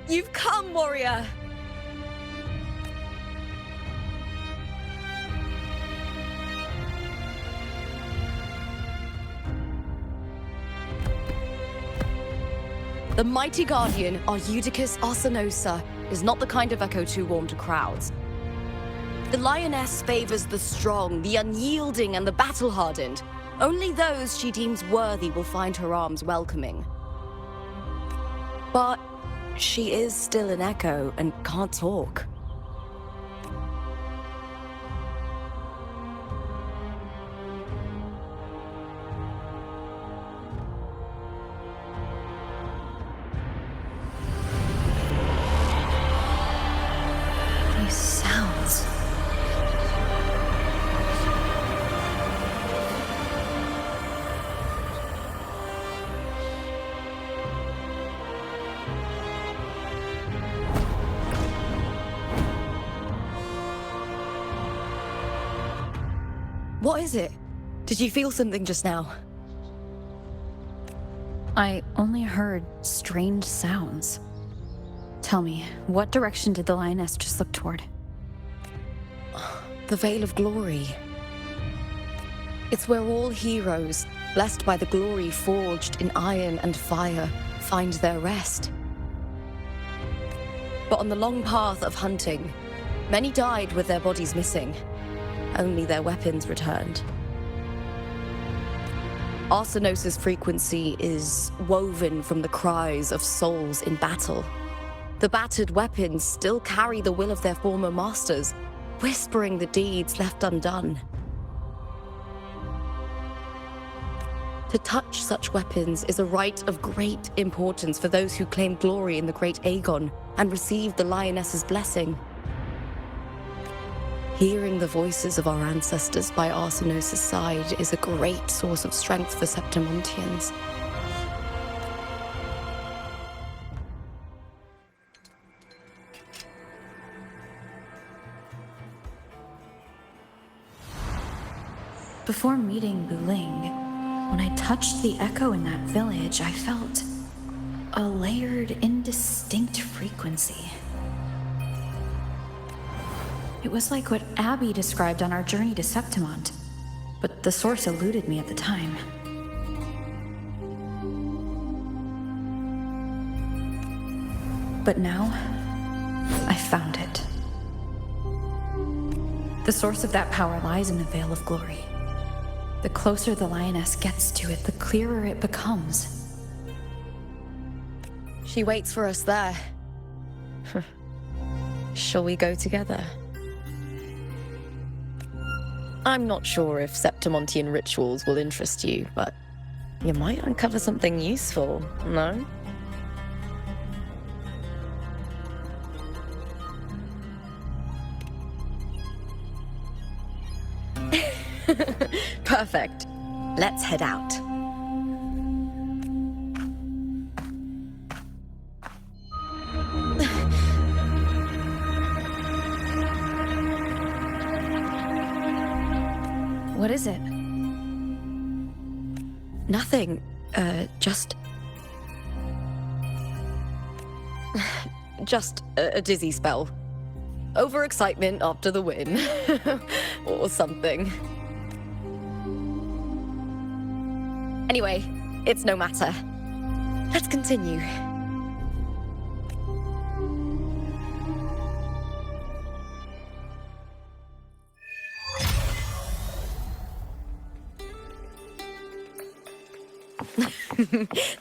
You've come, warrior! The mighty guardian, Arudicus Arsenosa, is not the kind of echo too warm to crowds. The lioness favors the strong, the unyielding, and the battle-hardened. Only those she deems worthy will find her arms welcoming. But she is still an echo and can't talk. These sounds. What is it? Did you feel something just now? I only heard strange sounds. Tell me, what direction did the lioness just look toward? The Veil of Glory. It's where all heroes, blessed by the glory forged in iron and fire, find their rest. But on the long path of hunting, many died with their bodies missing. Only their weapons returned. Arsenosa's frequency is woven from the cries of souls in battle. The battered weapons still carry the will of their former masters, whispering the deeds left undone. To touch such weapons is a rite of great importance for those who claim glory in the great Aegon and receive the lioness's blessing. Hearing the voices of our ancestors by Arsenosa's side is a great source of strength for Septimontians. Before meeting Buling, when I touched the echo in that village, I felt a layered, indistinct frequency. It was like what Abby described on our journey to Septimont, but the source eluded me at the time. But now, I found it. The source of that power lies in the Veil of Glory. The closer the lioness gets to it, the clearer it becomes. She waits for us there. Shall we go together? I'm not sure if Septimontian rituals will interest you, but you might uncover something useful, no? Perfect. Let's head out. What is it? Nothing. Just a dizzy spell. Overexcitement after the win. Or something. Anyway, it's no matter. Let's continue.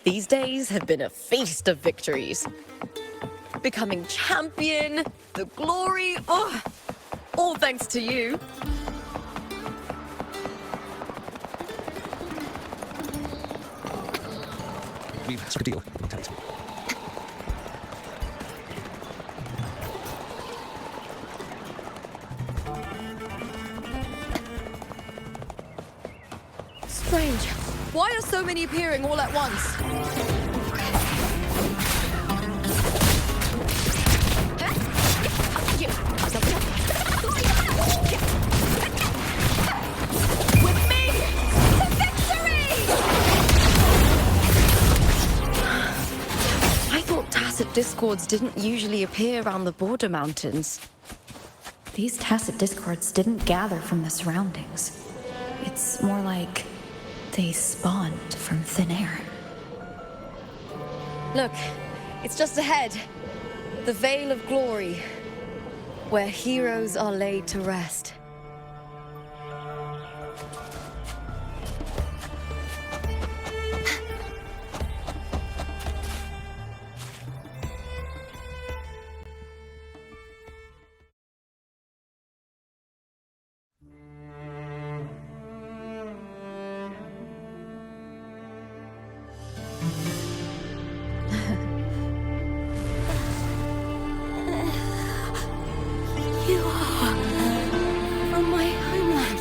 These days have been a feast of victories. Becoming champion, the glory, all thanks to you. We've struck a deal. Strange. Why are so many appearing all at once? With me to victory! I thought Tacit discords didn't usually appear around the border mountains. These tacit discords didn't gather from the surroundings. It's more like they spawned from thin air. Look, it's just ahead. The Veil of Glory, where heroes are laid to rest. You are from my homeland.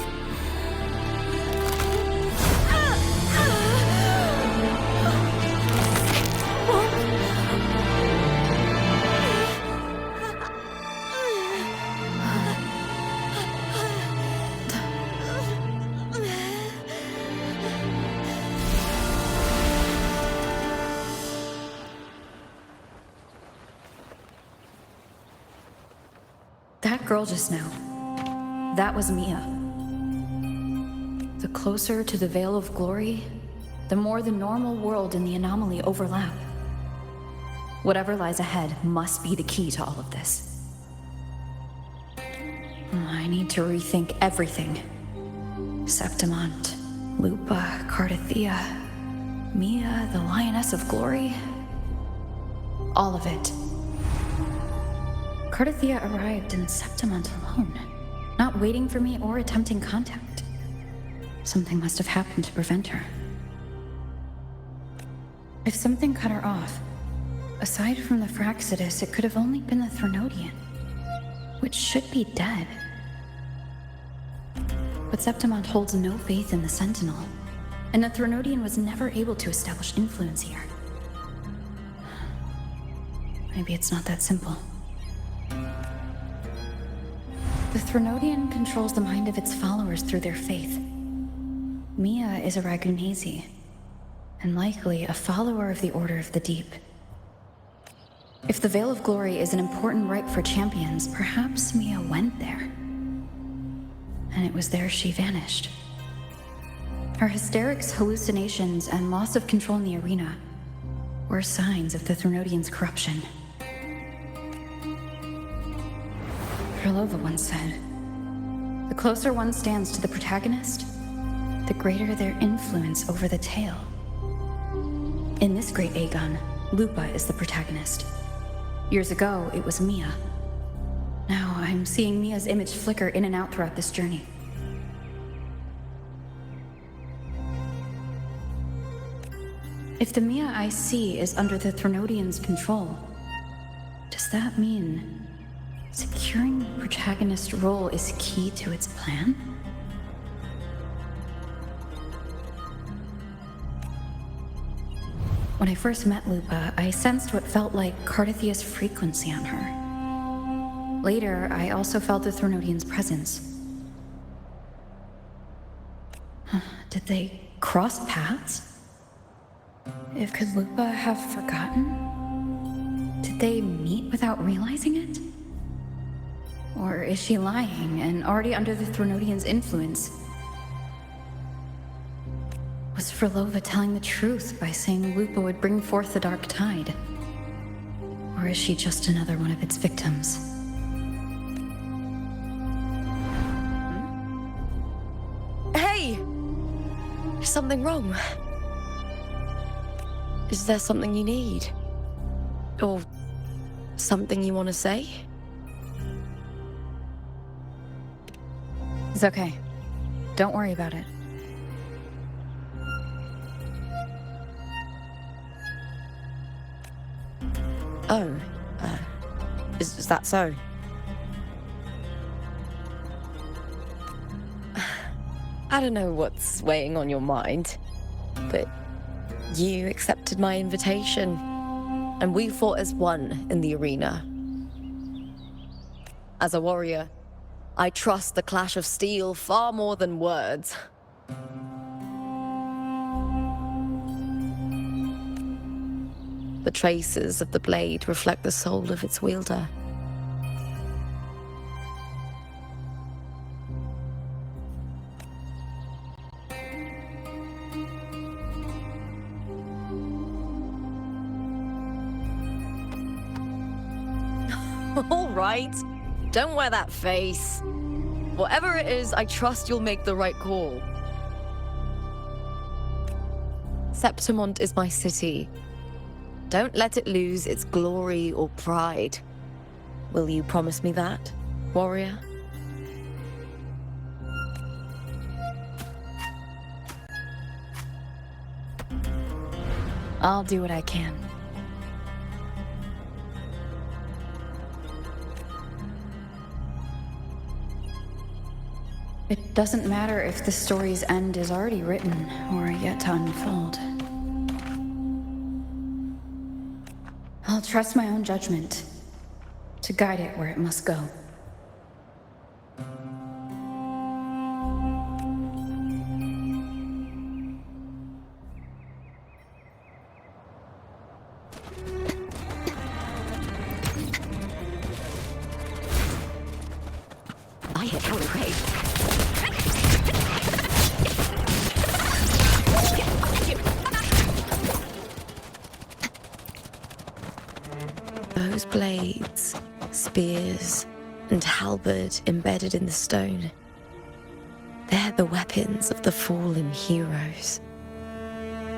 That girl just now, that was Mia. The closer to the Veil of Glory, the more the normal world and the anomaly overlap. Whatever lies ahead must be the key to all of this. I need to rethink everything. Septimont, Lupa, Cardathea, Mia, the Lioness of Glory. All of it. Cardathea arrived in Septimont alone, not waiting for me or attempting contact. Something must have happened to prevent her. If something cut her off, aside from the Fraxidus, it could have only been the Threnodian, which should be dead. But Septimont holds no faith in the Sentinel, and the Threnodian was never able to establish influence here. Maybe it's not that simple. The Threnodian controls the mind of its followers through their faith. Mia is a Ragunasi, and likely a follower of the Order of the Deep. If the Veil of Glory is an important rite for champions, perhaps Mia went there. And it was there she vanished. Her hysterics, hallucinations, and loss of control in the arena were signs of the Threnodian's corruption. Krylova once said, "The closer one stands to the protagonist, the greater their influence over the tale." In this great Aegon, Lupa is the protagonist. Years ago, it was Mia. Now I'm seeing Mia's image flicker in and out throughout this journey. If the Mia I see is under the Threnodian's control, does that mean securing the protagonist role is key to its plan? When I first met Lupa, I sensed what felt like Cardathea's frequency on her. Later, I also felt the Threnodian's presence. Did they cross paths? Could Lupa have forgotten? Did they meet without realizing it? Or is she lying and already under the Threnodian's influence? Was Krylova telling the truth by saying Lupa would bring forth the Dark Tide? Or is she just another one of its victims? Hey! Is something wrong? Is there something you need? Or something you want to say? It's okay. Don't worry about it. Oh, is that so? I don't know what's weighing on your mind, but you accepted my invitation, and we fought as one in the arena. As a warrior, I trust the clash of steel far more than words. The traces of the blade reflect the soul of its wielder. All right, don't wear that face. Whatever it is, I trust you'll make the right call. Septimont is my city. Don't let it lose its glory or pride. Will you promise me that, warrior? I'll do what I can. It doesn't matter if the story's end is already written or yet to unfold. I'll trust my own judgment to guide it where it must go. I hit Helen Craig. Those blades, spears, and halberd embedded in the stone. They're the weapons of the fallen heroes.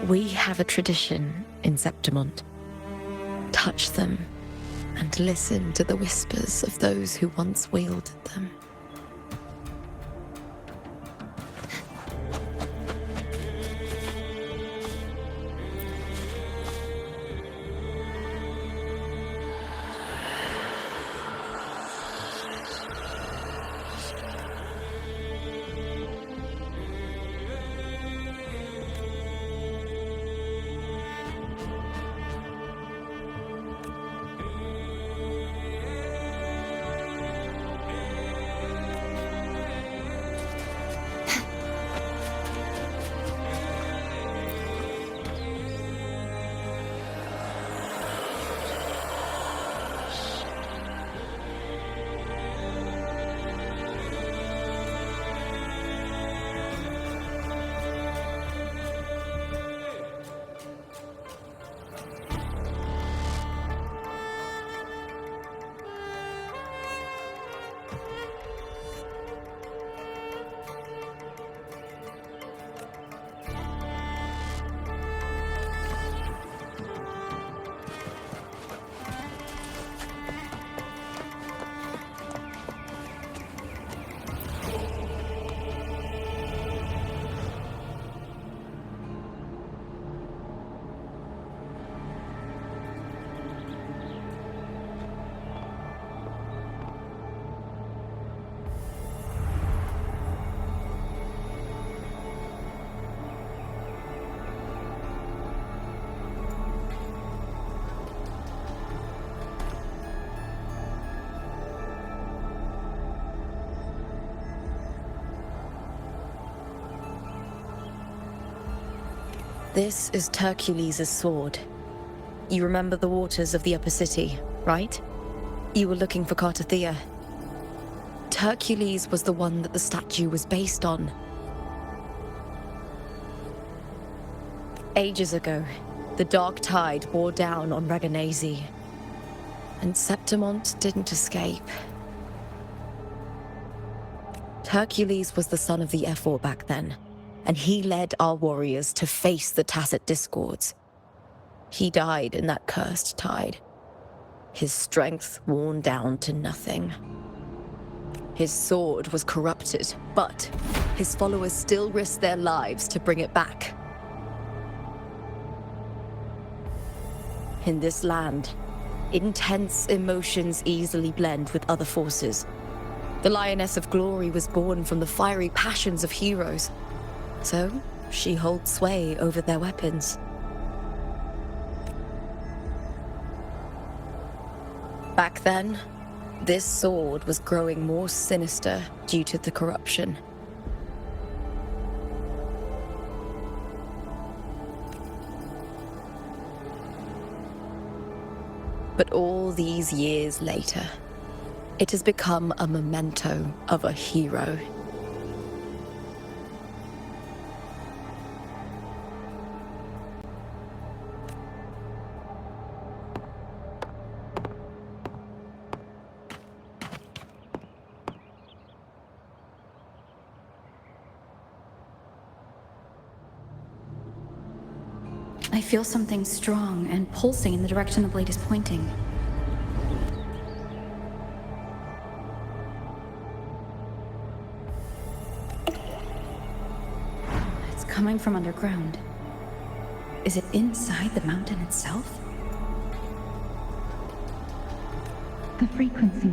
We have a tradition in Septimont. Touch them and listen to the whispers of those who once wielded them. This is Hercules' sword. You remember the waters of the upper city, right? You were looking for Cartathea. Hercules was the one that the statue was based on. Ages ago, the dark tide bore down on Reganese, and Septimont didn't escape. Hercules was the son of the Ephor back then, and he led our warriors to face the Tacit discords. He died in that cursed tide, his strength worn down to nothing. His sword was corrupted, but his followers still risked their lives to bring it back. In this land, intense emotions easily blend with other forces. The Lioness of Glory was born from the fiery passions of heroes, so she holds sway over their weapons. Back then, this sword was growing more sinister due to the corruption. But all these years later, it has become a memento of a hero. I feel something strong and pulsing in the direction the blade is pointing. It's coming from underground. Is it inside the mountain itself? The frequency.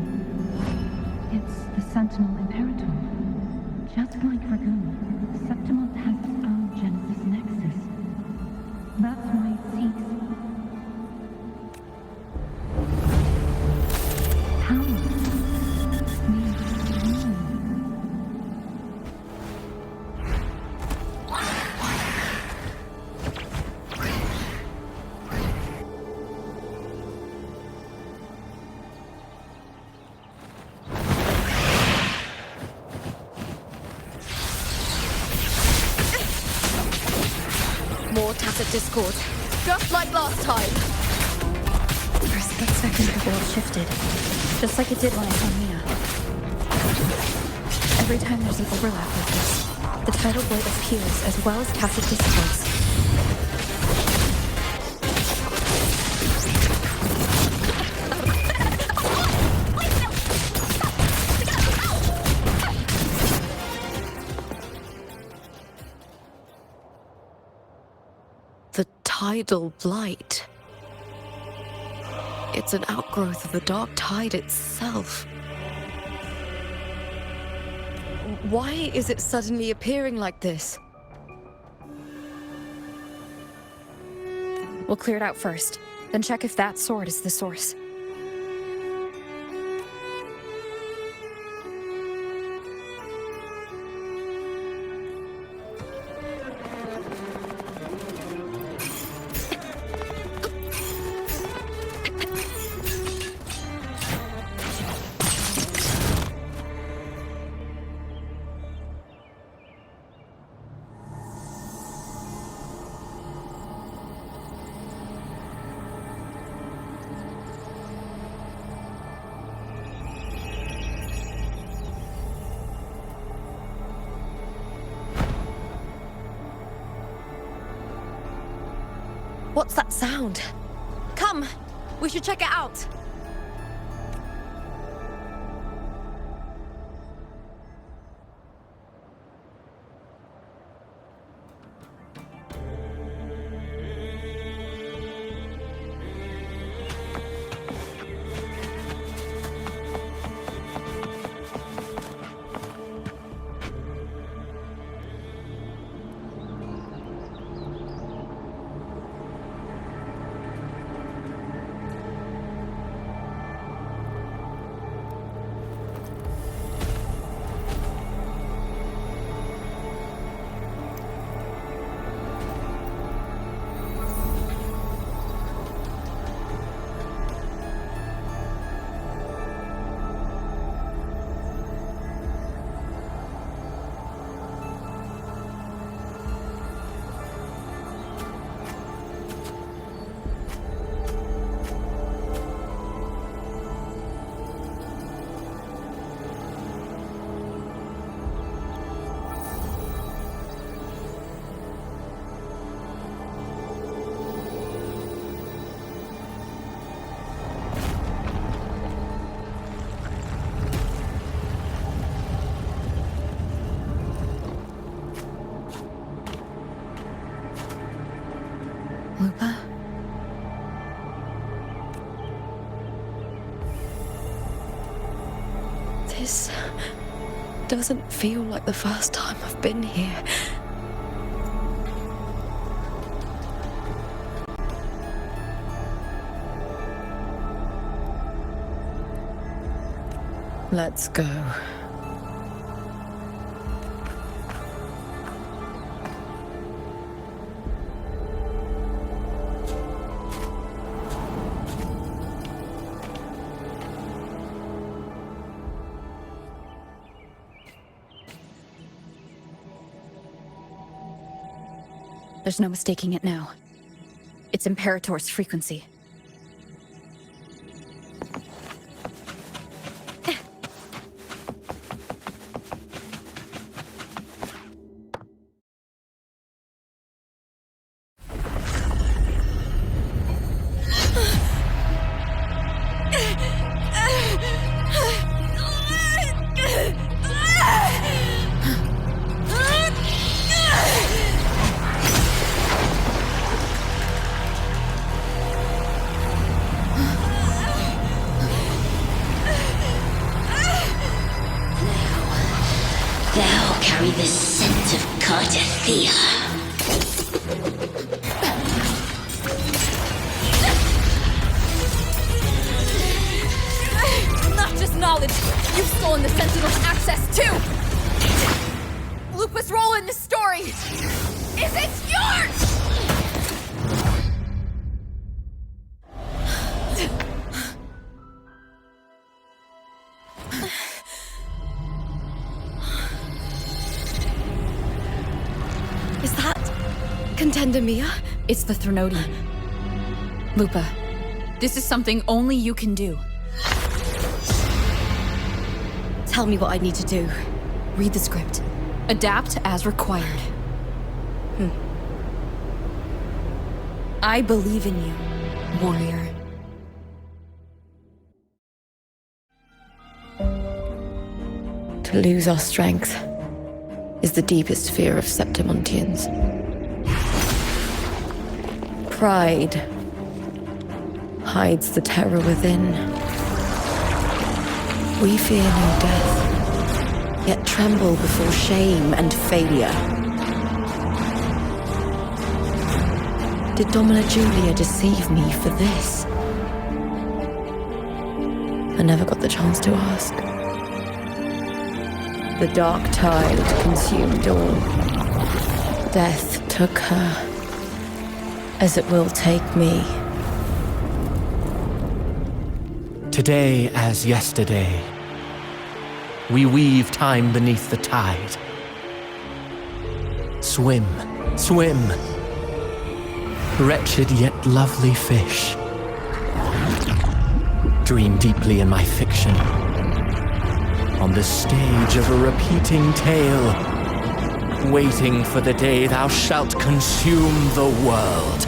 It's the Sentinel Imperator. Just like Dragoon, Septimont has its own Genesis Nexus. That's why it seeks power. More tacit discord, just like last time. For a split second, the world shifted, just like it did when I saw Mia. Every time there's an overlap like this, the tidal void appears as well as tacit discords. The tidal blight. It's an outgrowth of the dark tide itself. Why is it suddenly appearing like this? We'll clear it out first, then check if that sword is the source. What's that sound? Come, we should check it out. WuWa? This doesn't feel like the first time I've been here. Let's go. There's no mistaking it now. It's Imperator's frequency. Thou carry the scent of Cardathea. Not just knowledge, you've stolen the Sentinel's access too! Lupus' role in this story is it's yours! Is that Contender Mia? It's the Threnodian. Lupa, this is something only you can do. Tell me what I need to do. Read the script. Adapt as required. I believe in you, warrior. To lose our strength is the deepest fear of Septimontians. Pride hides the terror within. We fear no death, yet tremble before shame and failure. Did Domina Julia deceive me for this? I never got the chance to ask. The dark tide consumed all. Death took her, as it will take me. Today as yesterday, we weave time beneath the tide. Swim, swim, wretched yet lovely fish. Dream deeply in my fiction, on the stage of a repeating tale, waiting for the day thou shalt consume the world.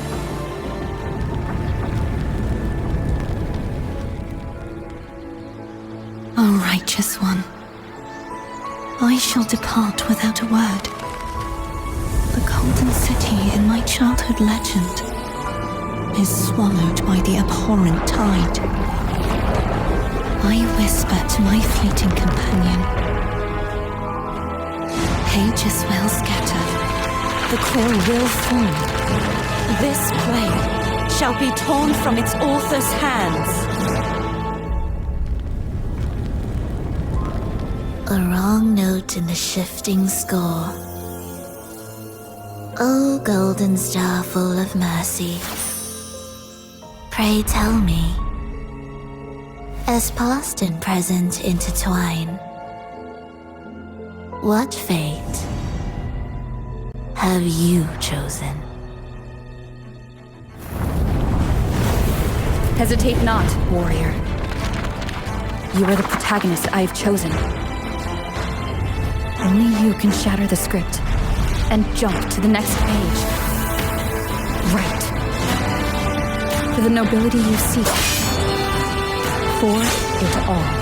O righteous one, I shall depart without a word. The golden city in my childhood legend is swallowed by the abhorrent tide. I whisper to my fleeting companion. Pages will scatter, the quill will form. This play shall be torn from its author's hands. A wrong note in the shifting score. O golden star full of mercy, pray tell me, as past and present intertwine, what fate have you chosen? Hesitate not, warrior. You are the protagonist I have chosen. Only you can shatter the script and jump to the next page. Right. For the nobility you seek. For it all.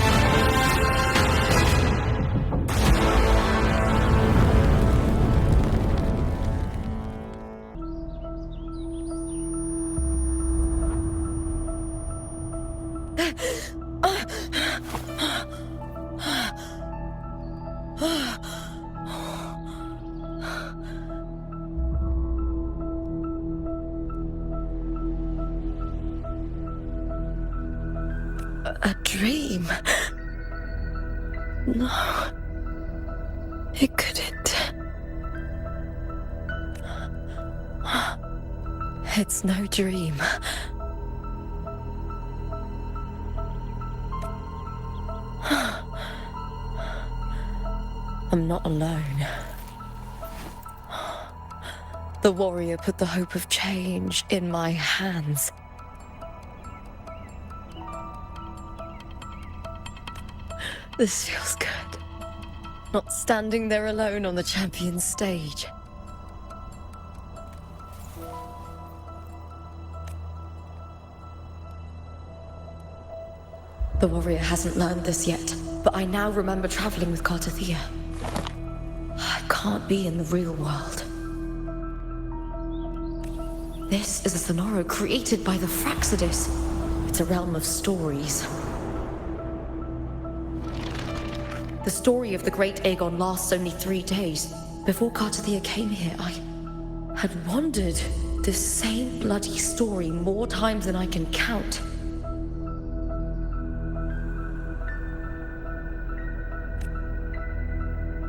A dream? No. It couldn't. It's no dream. I'm not alone. The warrior put the hope of change in my hands. This feels good. Not standing there alone on the champion's stage. The warrior hasn't learned this yet, but I now remember traveling with Cartathea. I can't be in the real world. This is a Sonoro created by the Fraxidus. It's a realm of stories. The story of the Great Aegon lasts only 3 days. Before Cartathea came here, I had wandered this same bloody story more times than I can count.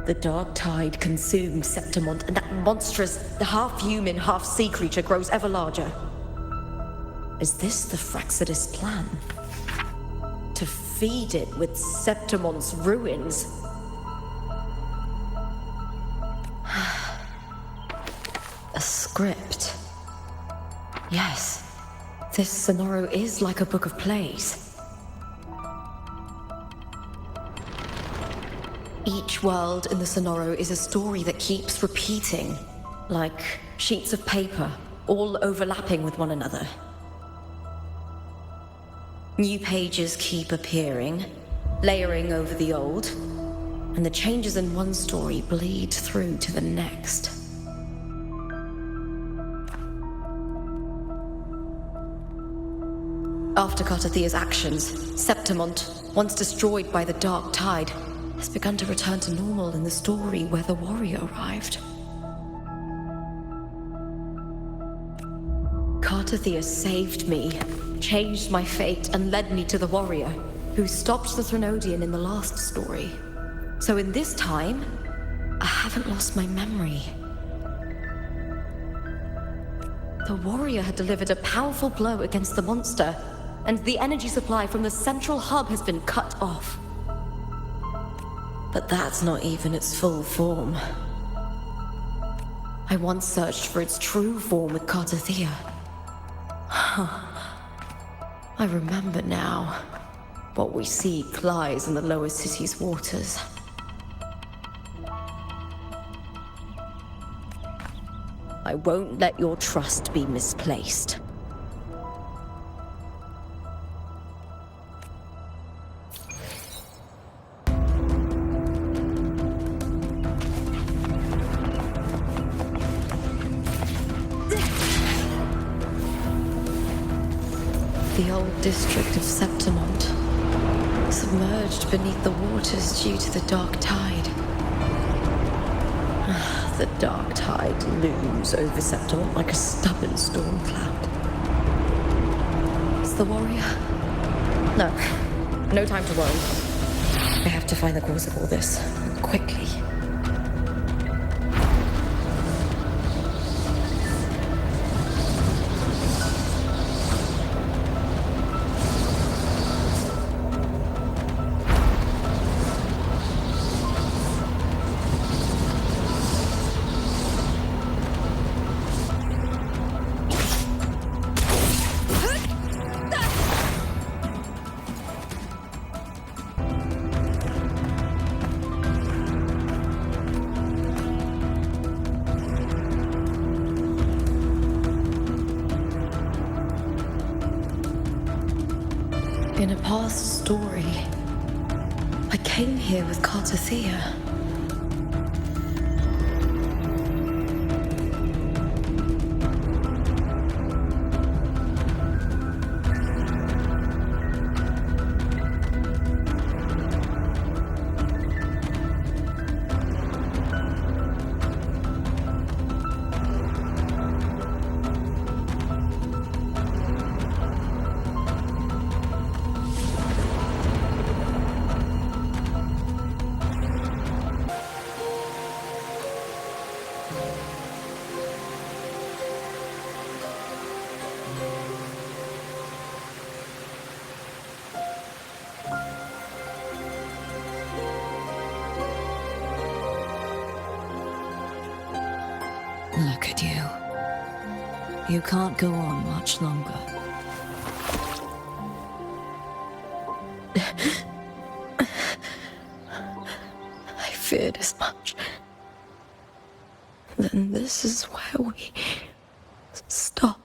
The dark tide consumes Septimont, and that monstrous, half-human, half-sea creature grows ever larger. Is this the Fraxidus plan? To feed it with Septimont's ruins? A script. Yes, this Sonoro is like a book of plays. Each world in the Sonoro is a story that keeps repeating, like sheets of paper, all overlapping with one another. New pages keep appearing, layering over the old, and the changes in one story bleed through to the next. After Cartathea's actions, Septimont, once destroyed by the dark tide, has begun to return to normal in the story where the warrior arrived. Cartathea saved me, changed my fate, and led me to the warrior, who stopped the Threnodian in the last story. So in this time, I haven't lost my memory. The warrior had delivered a powerful blow against the monster, and the energy supply from the central hub has been cut off. But that's not even its full form. I once searched for its true form with Cartathea. I remember now. What we seek lies in the lower city's waters. I won't let your trust be misplaced. The old district of Septimont, submerged beneath the waters due to the dark tide. The dark tide looms over Septimont like a stubborn storm cloud. It's the warrior? No. No time to worry. I have to find the cause of all this. Quickly. In a past story, I came here with Cartathea. Look at you. You can't go on much longer. I feared as much. Then this is where we stop.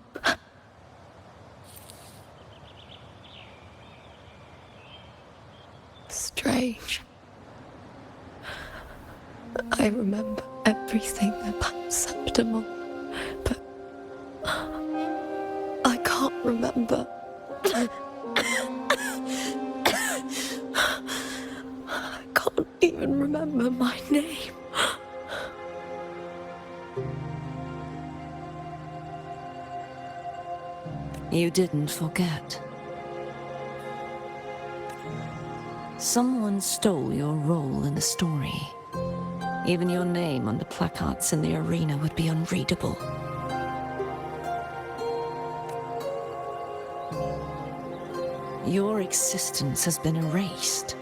Strange. I remember everything about Septimon, but I can't remember. I can't even remember my name. You didn't forget. Someone stole your role in the story. Even your name on the placards in the arena would be unreadable. Your existence has been erased.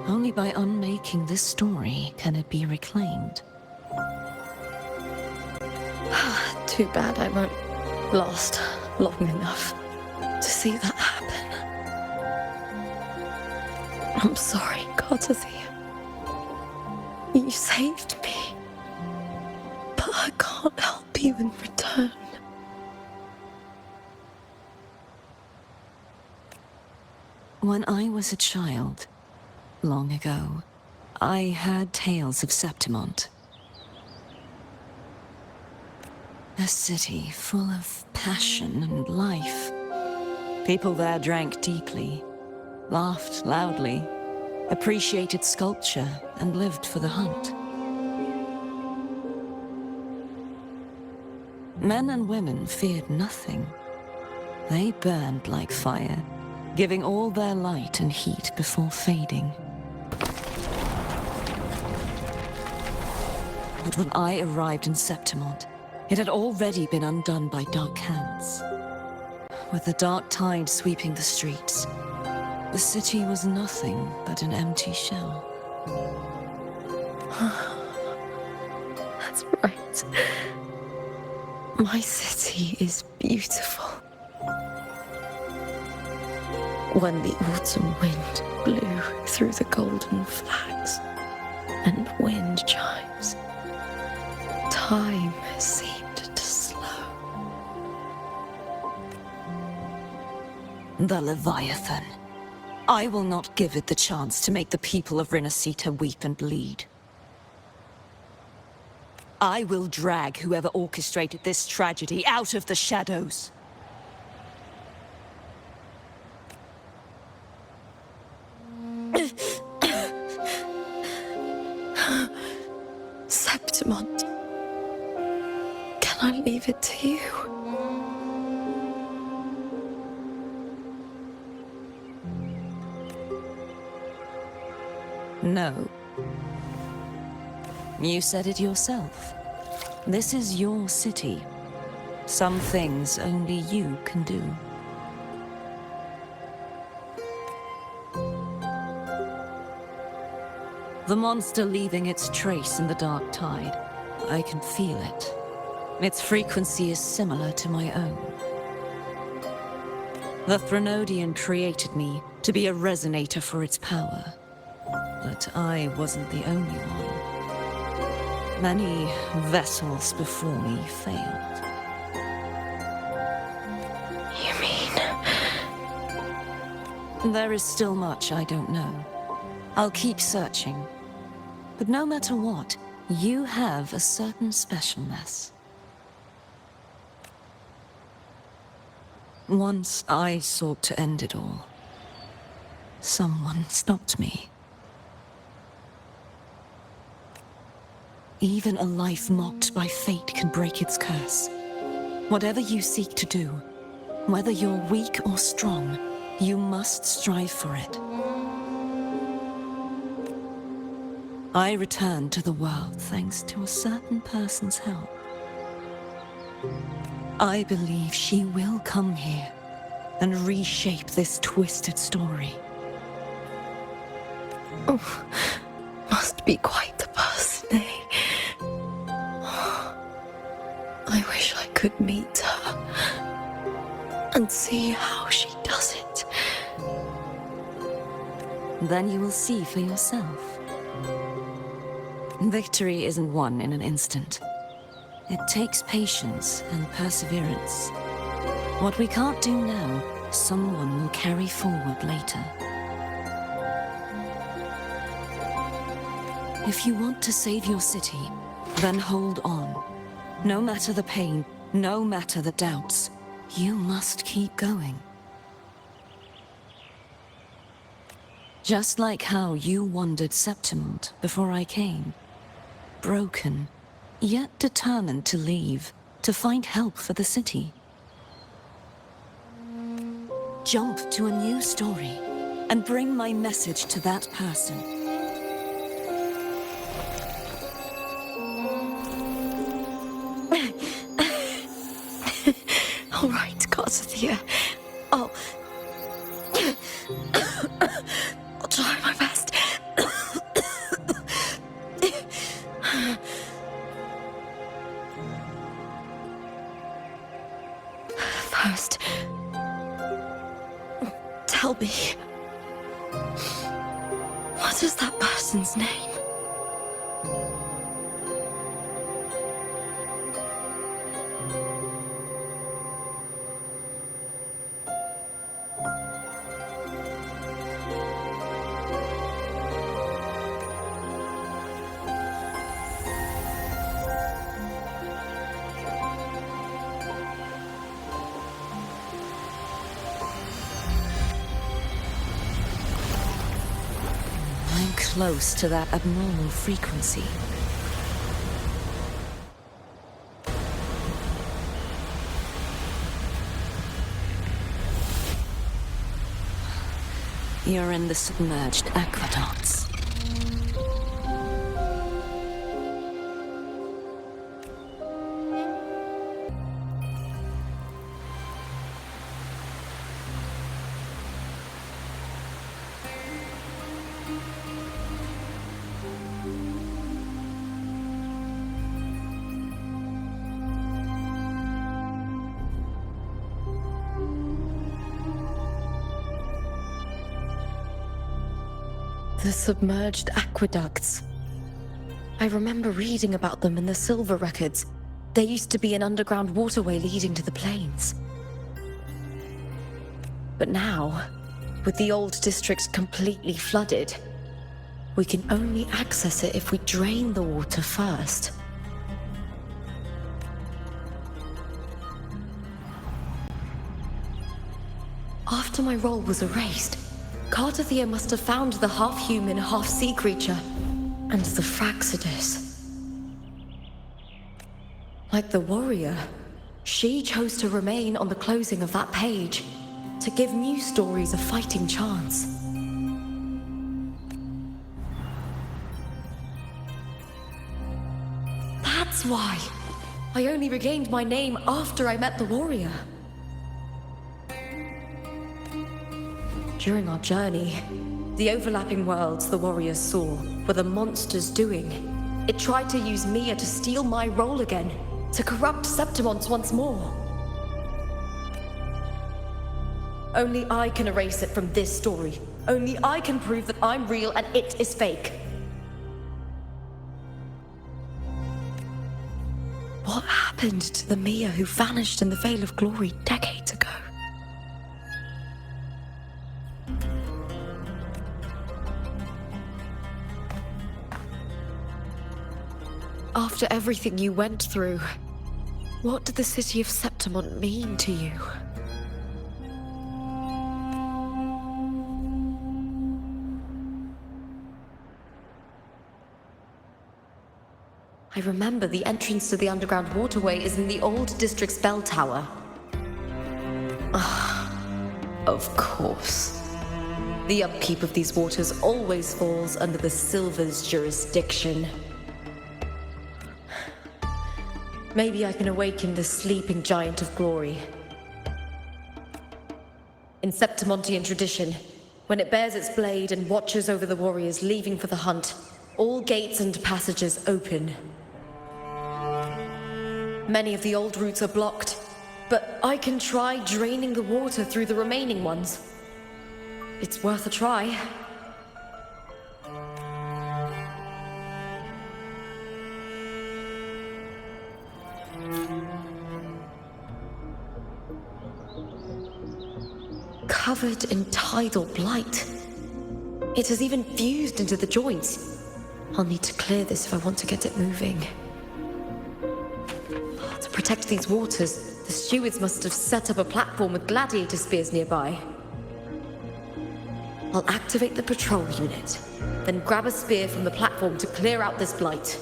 Only by unmaking this story can it be reclaimed. Too bad I won't last long enough to see that happen. I'm sorry, Cartathea. You saved me. But I can't help you in return. When I was a child, long ago, I heard tales of Septimont. A city full of passion and life. People there drank deeply, laughed loudly, appreciated sculpture, and lived for the hunt. Men and women feared nothing. They burned like fire, giving all their light and heat before fading. But when I arrived in Septimont, it had already been undone by dark hands. With the dark tide sweeping the streets, the city was nothing but an empty shell. That's right. My city is beautiful. When the autumn wind blew through the golden flags and wind chimes, time seemed to slow. The Leviathan. I will not give it the chance to make the people of Renacita weep and bleed. I will drag whoever orchestrated this tragedy out of the shadows. Septimont, can I leave it to you? No. You said it yourself. This is your city. Some things only you can do. The monster leaving its trace in the dark tide. I can feel it. Its frequency is similar to my own. The Threnodian created me to be a resonator for its power. But I wasn't the only one. Many vessels before me failed. You mean? There is still much I don't know. I'll keep searching. But no matter what, you have a certain specialness. Once I sought to end it all. Someone stopped me. Even a life mocked by fate can break its curse. Whatever you seek to do, whether you're weak or strong, you must strive for it. I returned to the world thanks to a certain person's help. I believe she will come here and reshape this twisted story. Oh, must be quite the person, eh? I wish I could meet her. and see how she does it. Then you will see for yourself. Victory isn't won in an instant. It takes patience and perseverance. What we can't do now, someone will carry forward later. If you want to save your city, then hold on. No matter the pain, no matter the doubts, you must keep going. Just like how you wandered Septimont before I came. Broken, yet determined to leave, to find help for the city. Jump to a new story, and bring my message to that person. All right, Garcia. I'll try my best. First, tell me, what is that person's name? I'm close to that abnormal frequency. You're in the submerged aqueducts. The submerged aqueducts. I remember reading about them in the Silver records. There used to be an underground waterway leading to the plains. But now, with the old district completely flooded, we can only access it if we drain the water first. After my role was erased, Cartathea must have found the half-human, half-sea creature, and the Fraxidus. Like the warrior, she chose to remain on the closing of that page, to give new stories a fighting chance. That's why I only regained my name after I met the warrior. During our journey, the overlapping worlds the warriors saw were the monster's doing. It tried to use Mia to steal my role again, to corrupt Septimont once more. Only I can erase it from this story. Only I can prove that I'm real and it is fake. What happened to the Mia who vanished in the Veil of Glory decades ago? After everything you went through, what did the city of Septimont mean to you? I remember the entrance to the underground waterway is in the old district's bell tower. Of course. The upkeep of these waters always falls under the Silver's jurisdiction. Maybe I can awaken the sleeping giant of glory. In Septimontian tradition, when it bears its blade and watches over the warriors leaving for the hunt, all gates and passages open. Many of the old routes are blocked, but I can try draining the water through the remaining ones. It's worth a try. Covered in tidal blight. It has even fused into the joints. I'll need to clear this if I want to get it moving. To protect these waters, the stewards must have set up a platform with gladiator spears nearby. I'll activate the patrol unit, then grab a spear from the platform to clear out this blight.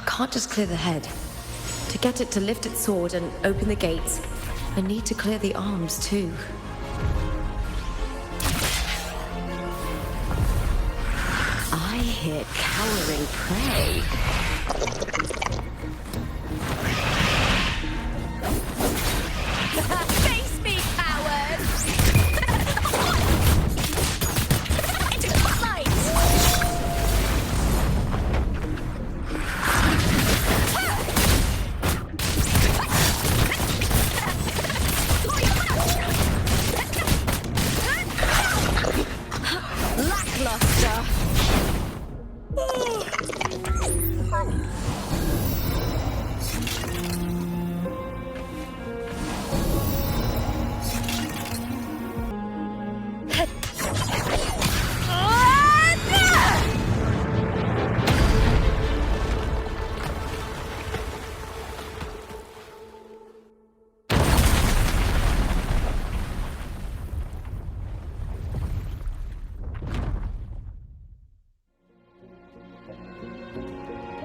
Can't just clear the head. To get it to lift its sword and open the gates, I need to clear the arms too. I hear cowering prey. Face me, coward! Into the light! Lackluster.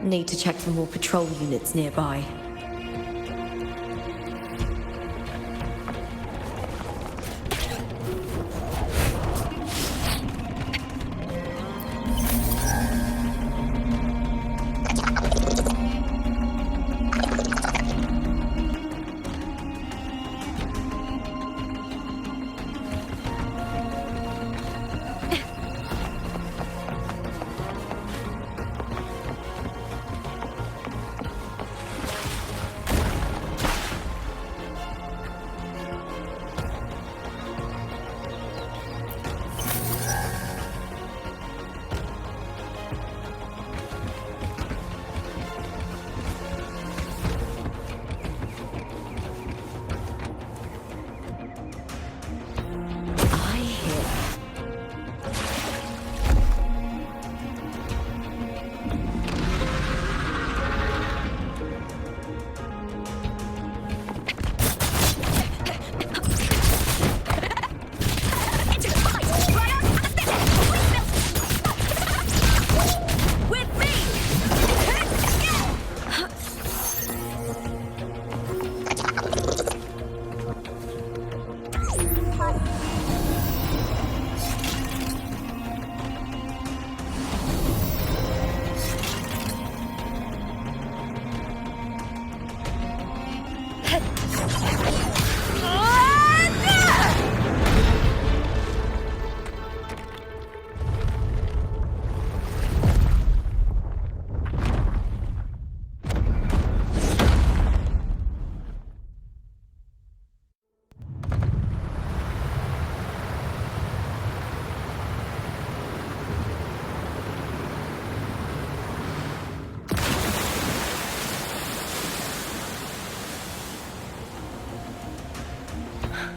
Need to check for more patrol units nearby.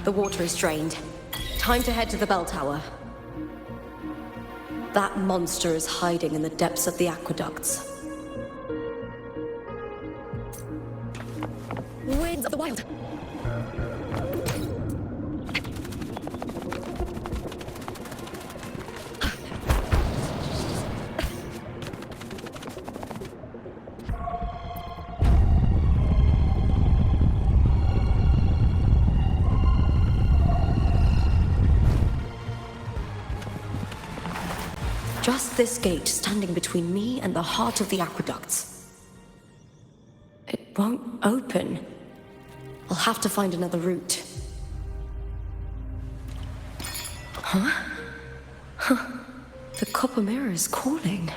The water is drained. Time to head to the bell tower. That monster is hiding in the depths of the aqueducts. Winds of the wild! Just this gate standing between me and the heart of the aqueducts. It won't open. I'll have to find another route. Huh? The copper mirror is calling.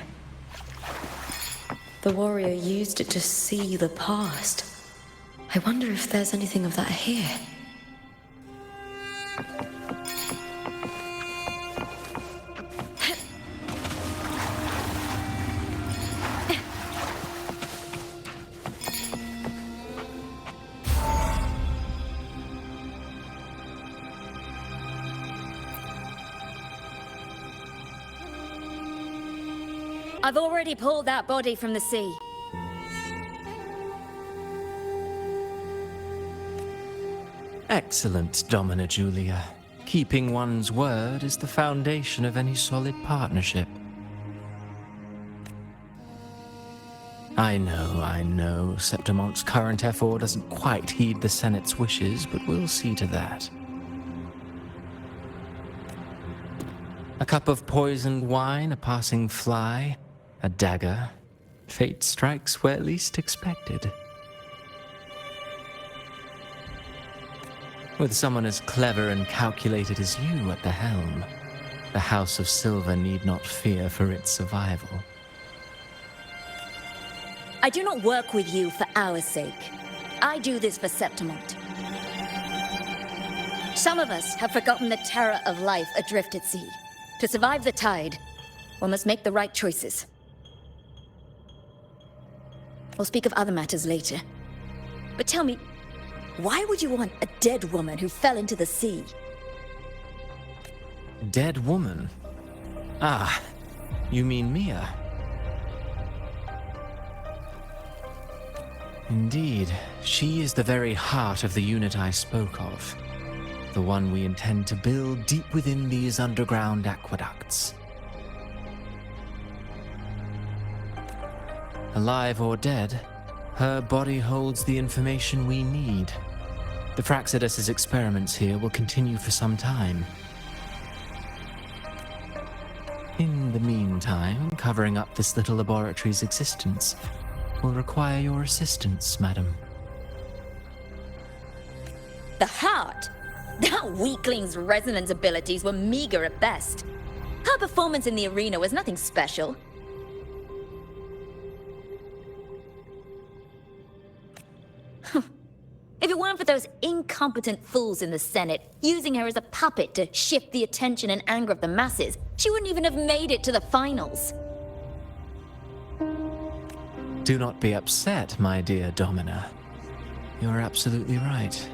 The warrior used it to see the past. I wonder if there's anything of that here. I've already pulled that body from the sea. Excellent, Domina Julia. Keeping one's word is the foundation of any solid partnership. I know. Septimonte's current effort doesn't quite heed the Senate's wishes, but we'll see to that. A cup of poisoned wine, a passing fly, a dagger. Fate strikes where least expected. With someone as clever and calculated as you at the helm, the House of Silver need not fear for its survival. I do not work with you for our sake. I do this for Septimont. Some of us have forgotten the terror of life adrift at sea. To survive the tide, one must make the right choices. We'll speak of other matters later. But tell me, why would you want a dead woman who fell into the sea? Dead woman? Ah, you mean Mia? Indeed, she is the very heart of the unit I spoke of. The one we intend to build deep within these underground aqueducts. Alive or dead, her body holds the information we need. The Fraxidus' experiments here will continue for some time. In the meantime, covering up this little laboratory's existence will require your assistance, madam. The heart? That weakling's resonance abilities were meager at best. Her performance in the arena was nothing special. If it weren't for those incompetent fools in the Senate, using her as a puppet to shift the attention and anger of the masses, she wouldn't even have made it to the finals. Do not be upset, my dear Domina. You're absolutely right.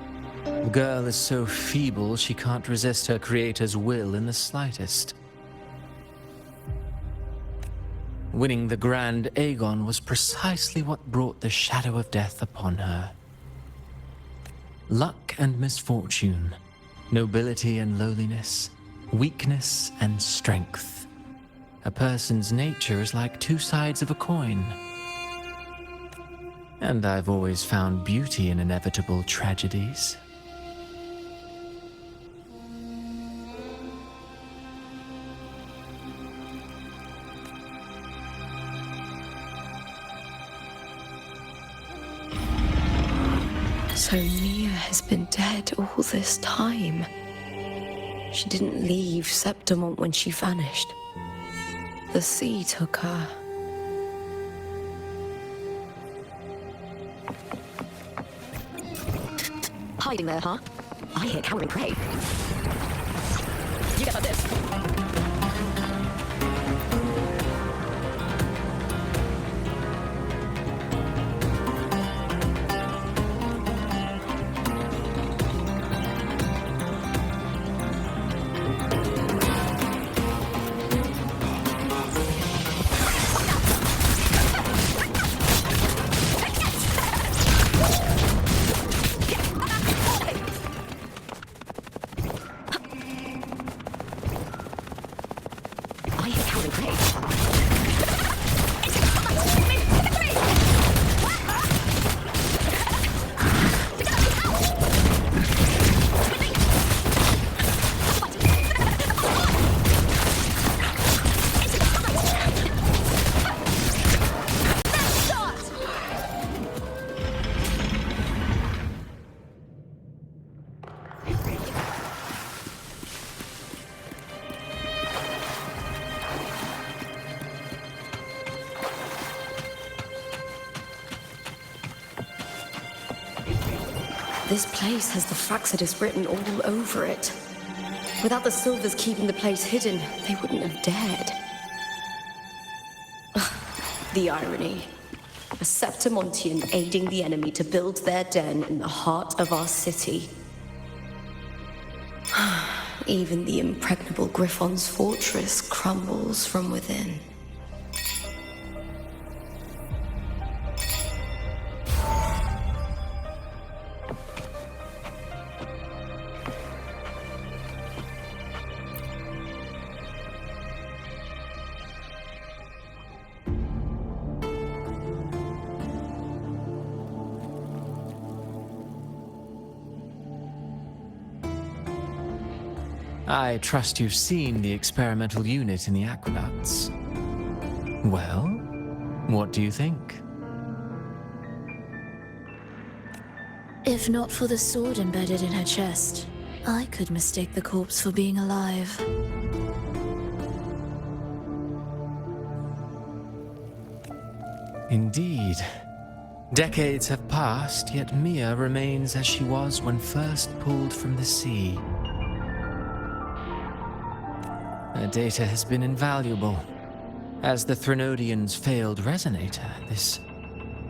The girl is so feeble she can't resist her creator's will in the slightest. Winning the Grand Aegon was precisely what brought the shadow of death upon her. Luck and misfortune, nobility and lowliness, weakness and strength. A person's nature is like two sides of a coin. And I've always found beauty in inevitable tragedies. So Mia has been dead all this time. She didn't leave Septimont when she vanished. The sea took her. Hiding there, huh? I hear cowering prey. You get about this. This place has the Fraxidus written all over it. Without the Silvers keeping the place hidden, they wouldn't have dared. The irony. A Septimontian aiding the enemy to build their den in the heart of our city. Even the impregnable Griffon's fortress crumbles from within. I trust you've seen the experimental unit in the aqueducts. Well, what do you think? If not for the sword embedded in her chest, I could mistake the corpse for being alive. Indeed. Decades have passed, yet Mia remains as she was when first pulled from the sea. Her data has been invaluable. As the Threnodian's failed resonator, this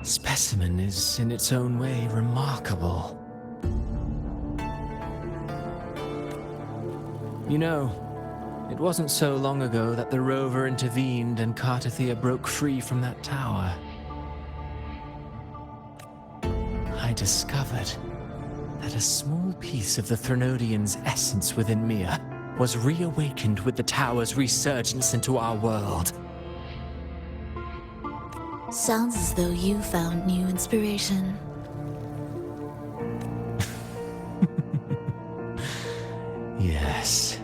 specimen is in its own way remarkable. You know, it wasn't so long ago that the rover intervened and Cartathea broke free from that tower. I discovered that a small piece of the Threnodian's essence within Mia was reawakened with the tower's resurgence into our world. Sounds as though you found new inspiration. Yes.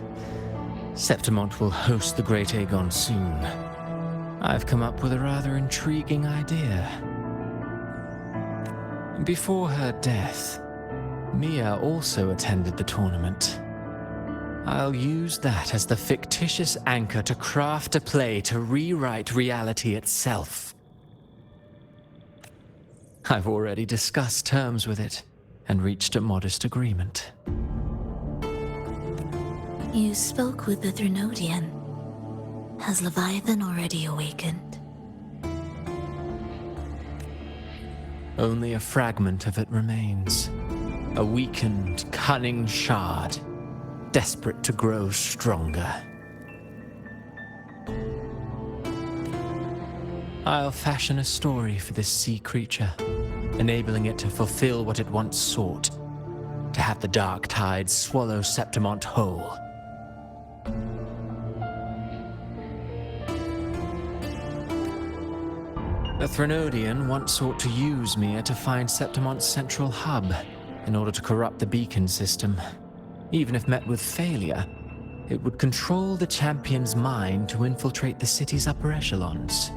Septimont will host the Great Aegon soon. I've come up with a rather intriguing idea. Before her death, Mia also attended the tournament. I'll use that as the fictitious anchor to craft a play to rewrite reality itself. I've already discussed terms with it and reached a modest agreement. You spoke with the Threnodian. Has Leviathan already awakened? Only a fragment of it remains. A weakened, cunning shard, desperate to grow stronger. I'll fashion a story for this sea creature, enabling it to fulfill what it once sought, to have the dark tides swallow Septimont whole. The Threnodian once sought to use Mia to find Septimont's central hub in order to corrupt the beacon system. Even if met with failure, it would control the champion's mind to infiltrate the city's upper echelons.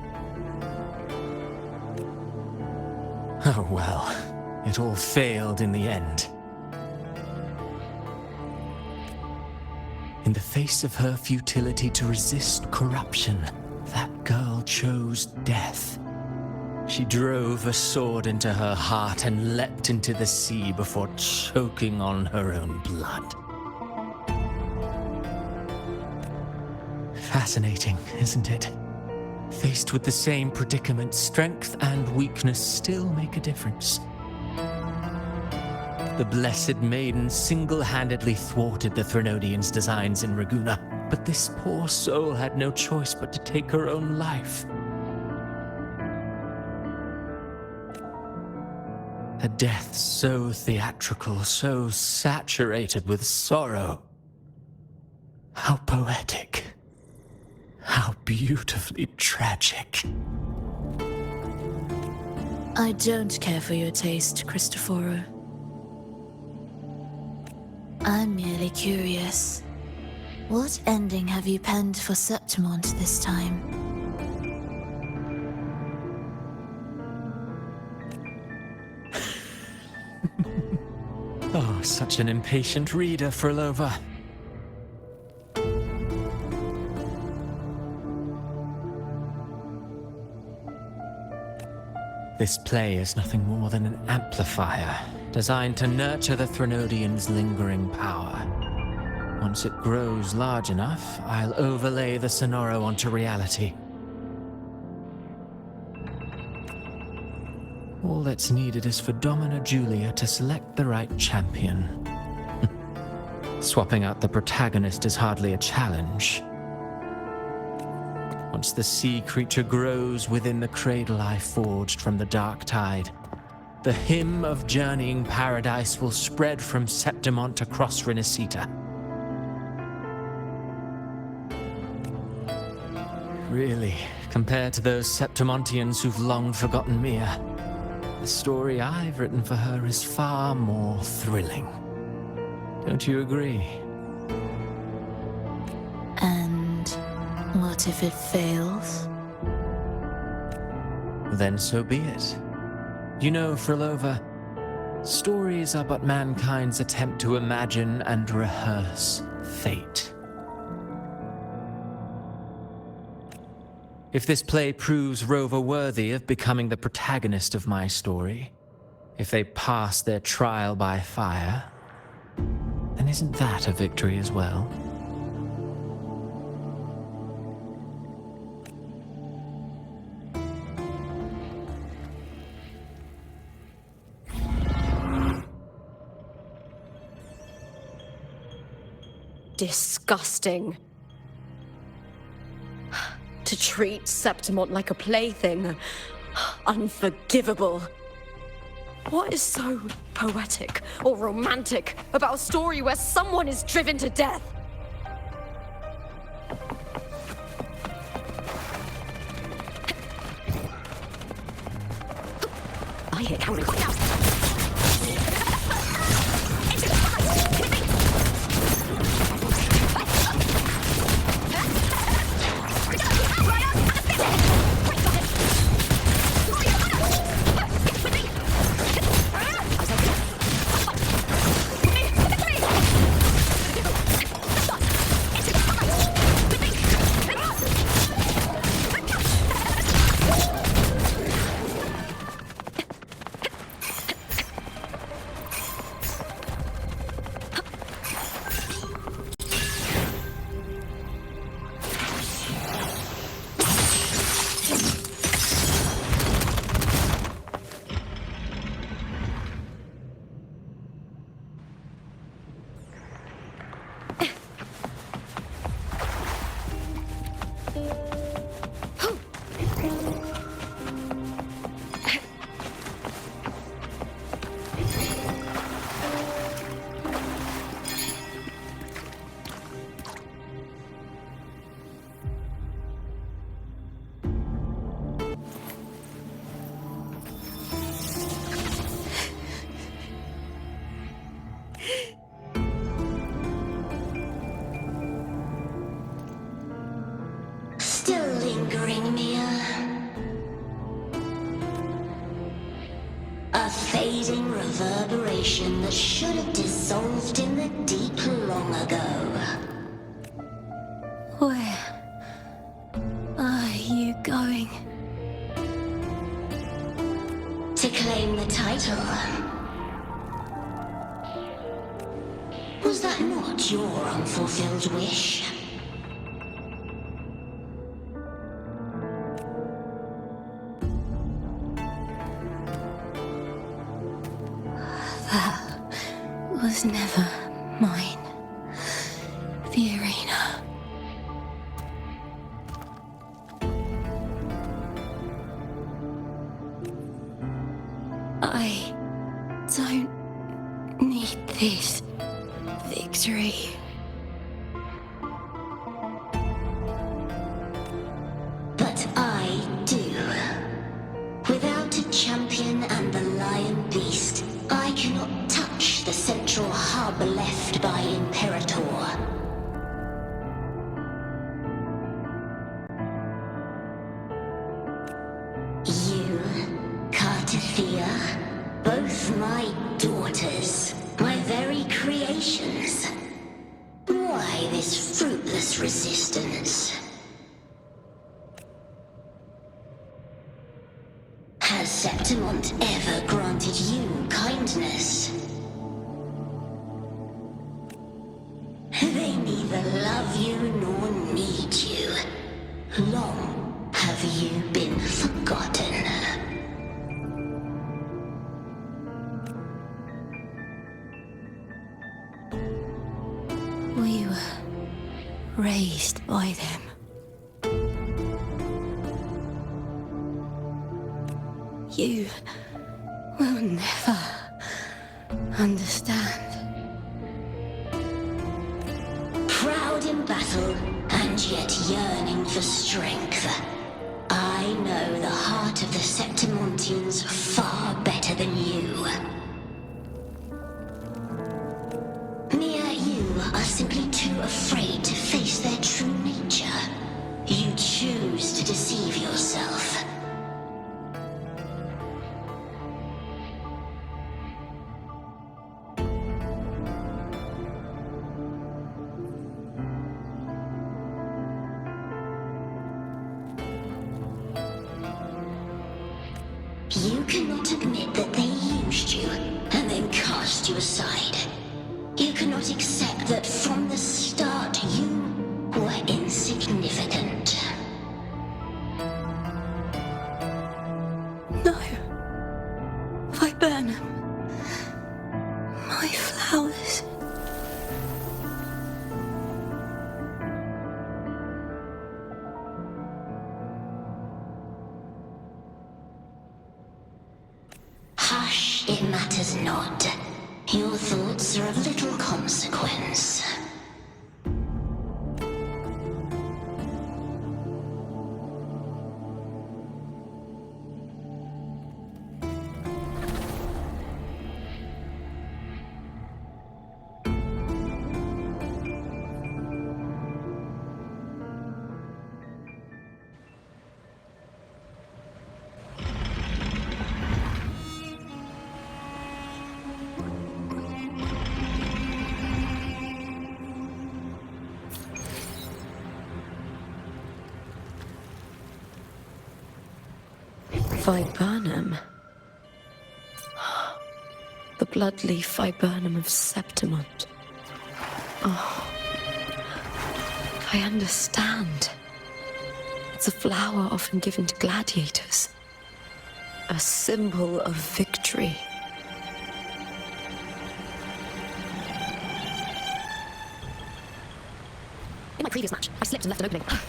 Oh well, it all failed in the end. In the face of her futility to resist corruption, that girl chose death. She drove a sword into her heart and leapt into the sea before choking on her own blood. Fascinating, isn't it? Faced with the same predicament, strength and weakness still make a difference. The Blessed Maiden single-handedly thwarted the Threnodian's designs in Raguna, but this poor soul had no choice but to take her own life. A death so theatrical, so saturated with sorrow. How poetic. How beautifully tragic. I don't care for your taste, Cristoforo. I'm merely curious. What ending have you penned for Septimont this time? Oh, such an impatient reader, Frolova. This play is nothing more than an amplifier, designed to nurture the Threnodian's lingering power. Once it grows large enough, I'll overlay the Sonoro onto reality. All that's needed is for Domina Julia to select the right champion. Swapping out the protagonist is hardly a challenge. Once the sea creature grows within the cradle I forged from the dark tide, the hymn of journeying paradise will spread from Septimont across Renacita. Really, compared to those Septimontians who've long forgotten Mia, the story I've written for her is far more thrilling. Don't you agree? And what if it fails? Then so be it. You know, Frilova, stories are but mankind's attempt to imagine and rehearse fate. If this play proves Rover worthy of becoming the protagonist of my story, if they pass their trial by fire, then isn't that a victory as well? Disgusting. To treat Septimont like a plaything. Unforgivable. What is so poetic or romantic about a story where someone is driven to death? I hear counting. Still lingering, Mia. A fading reverberation that should have dissolved in the deep long ago. Where are you going? To claim the title. Was that not your unfulfilled wish? Was never mine. The arena. I don't need this victory. But I do. Without a champion and the lion beast, I cannot touch the central hub left by Imperator. You, Cartathea, both my daughters, my very creations. Why this fruitless resistance? Has Septimont ever granted you kindness? They neither love you nor need you. Long have you been forgotten. We were raised by them. You will never understand. Proud in battle, and yet yearning for strength. I know the heart of the Septimontians far better than you. Mia, you are simply too afraid to face their true nature. You choose to deceive yourself. You cannot admit that they used you and then cast you aside. You cannot accept that from the start you were insignificant. No. Viburnum. My flowers. Hush, it matters not. Your thoughts are of little consequence. Viburnum. The bloodleaf viburnum of Septimont. Oh. I understand. It's a flower often given to gladiators. A symbol of victory. In my previous match, I slipped and left an opening.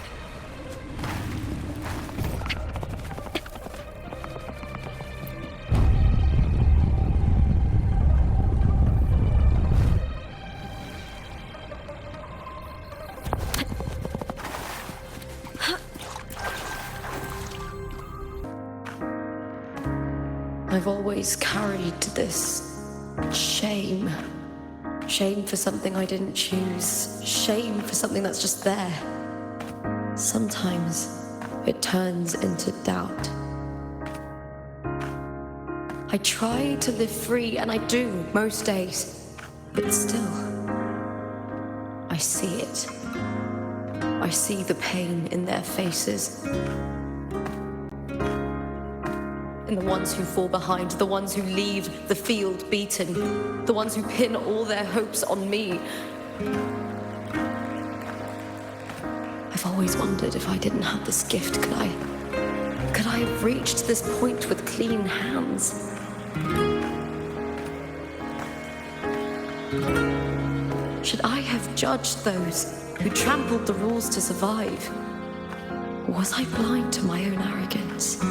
I've always carried this shame. Shame for something I didn't choose. Shame for something that's just there. Sometimes it turns into doubt. I try to live free, and I do most days. But still, I see it. I see the pain in their faces. In the ones who fall behind, the ones who leave the field beaten, the ones who pin all their hopes on me. I've always wondered if I didn't have this gift, could I have reached this point with clean hands? Should I have judged those who trampled the rules to survive? Or was I blind to my own arrogance?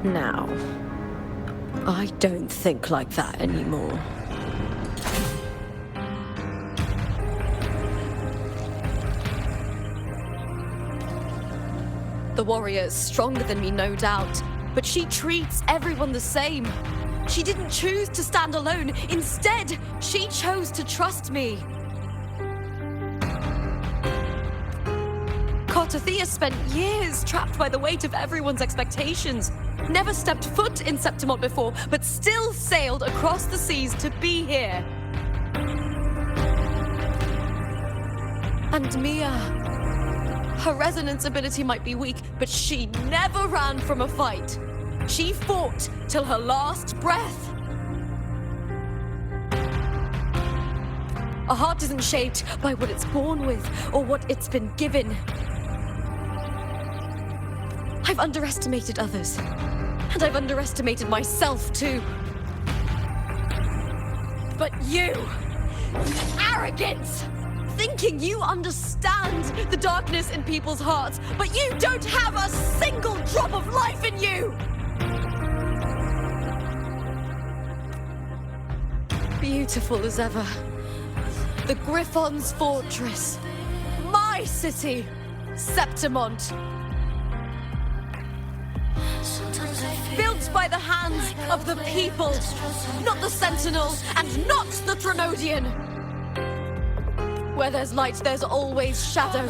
Now, I don't think like that anymore. The warrior is stronger than me, no doubt, but she treats everyone the same. She didn't choose to stand alone. Instead, she chose to trust me. Caught Carter Thea spent years trapped by the weight of everyone's expectations. Never stepped foot in Septimont before, but still sailed across the seas to be here. And Mia. Her resonance ability might be weak, but she never ran from a fight. She fought till her last breath. A heart isn't shaped by what it's born with or what it's been given. I've underestimated others, and I've underestimated myself too. But you arrogance! Thinking you understand the darkness in people's hearts, but you don't have a single drop of life in you! Beautiful as ever. The Griffon's fortress. My city, Septimont. Built by the hands of the people, not the Sentinel and not the Threnodian. Where there's light, there's always shadow.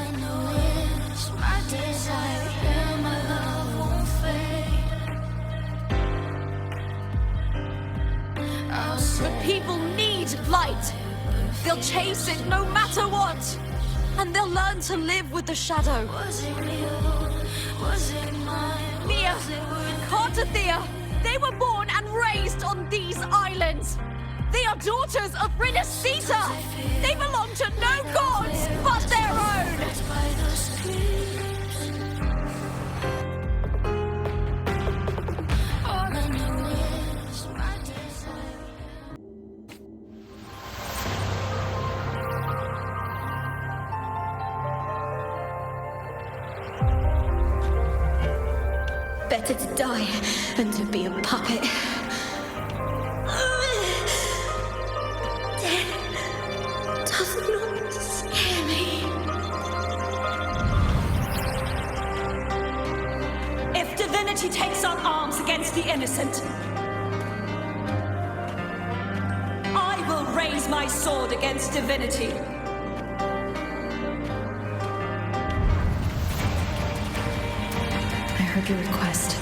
But people need light. They'll chase it no matter what. And they'll learn to live with the shadow. Mia, Carter Thea, they were born and raised on these islands. They are daughters of Renacita. They belong to no gods but their own. Better to die than to be a puppet. Death does not scare me. If divinity takes on arms against the innocent, I will raise my sword against divinity. I heard your request.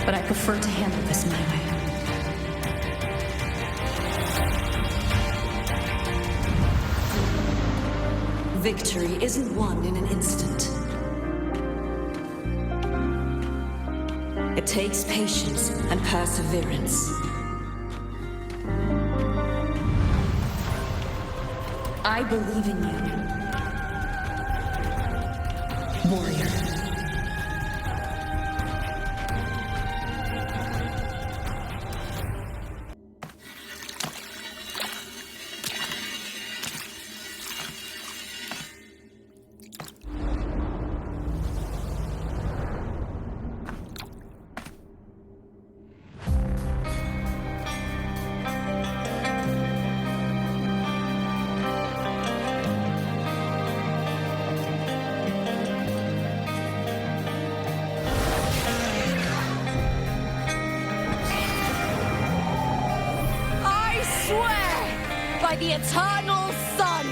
But I prefer to handle this my way. Victory isn't won in an instant. It takes patience and perseverance. I believe in you, warrior. By the eternal sun,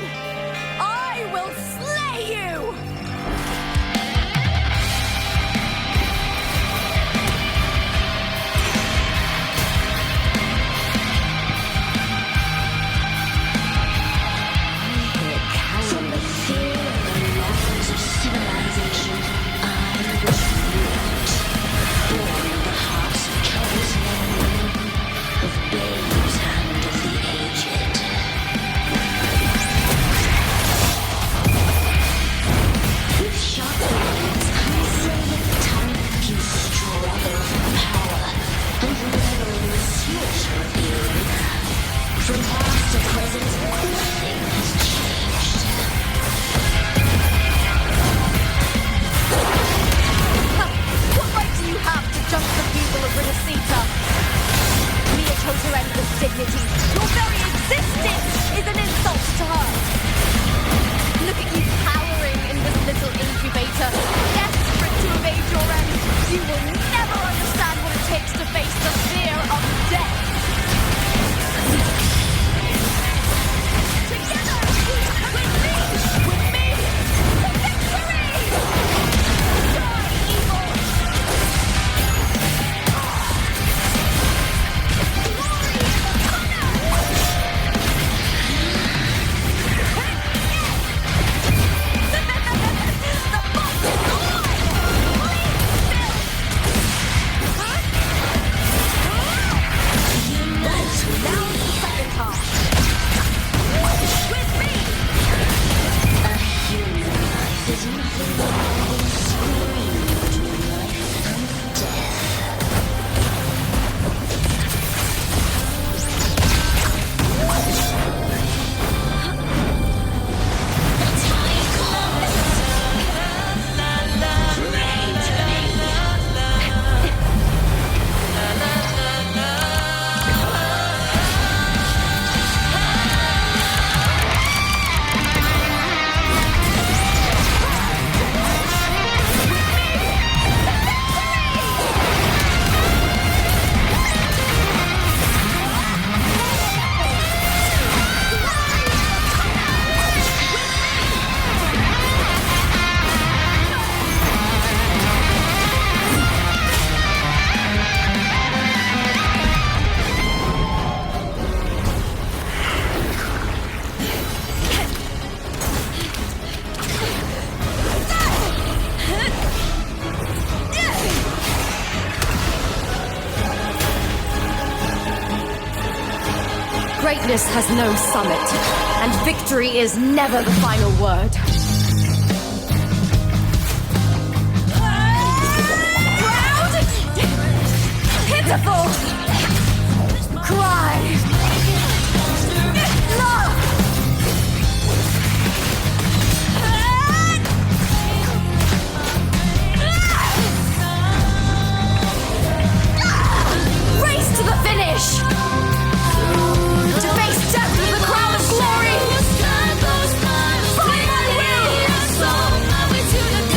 I will slay you! From the fear and the longings of civilization, I was moved. Born in the hearts of countless men and women, of babes and of the aged. With sharp blades, unsilvered tongue, you struggle for power, and revel in the slaughter of the arena. From past to present, nothing has changed. What right do you have to jump the people of Renacita? Mia Totoren with dignity. Your very existence is an insult to her. Look at you cowering in this little incubator, desperate to evade your end. You will never understand what it takes to face the fear of death. Together, we Greatness has no summit, and victory is never the final word. Proud! Pitiful! Cry! Love! Race to the finish! To face death with the crown of glory! Find my will!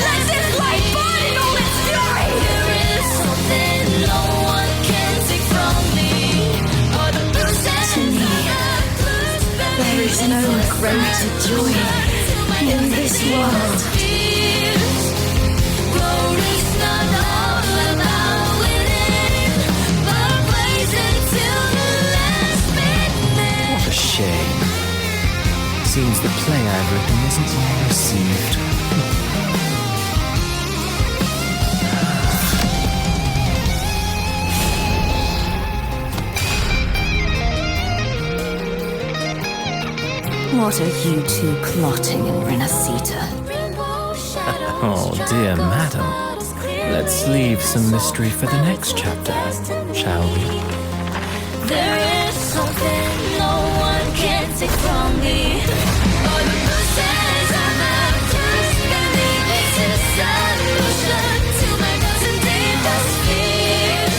Let this light burn in all its fury! There is something no one can take from me. To me, there is no greater joy in this world. What a shame. Seems the play I've written isn't well received. What are you two plotting in Renacita? Oh, dear madam. Let's leave some mystery for the next chapter, shall we? There is something no one can take from me. All the bruises I've ever beneath this is solution to my dozen deepest fears.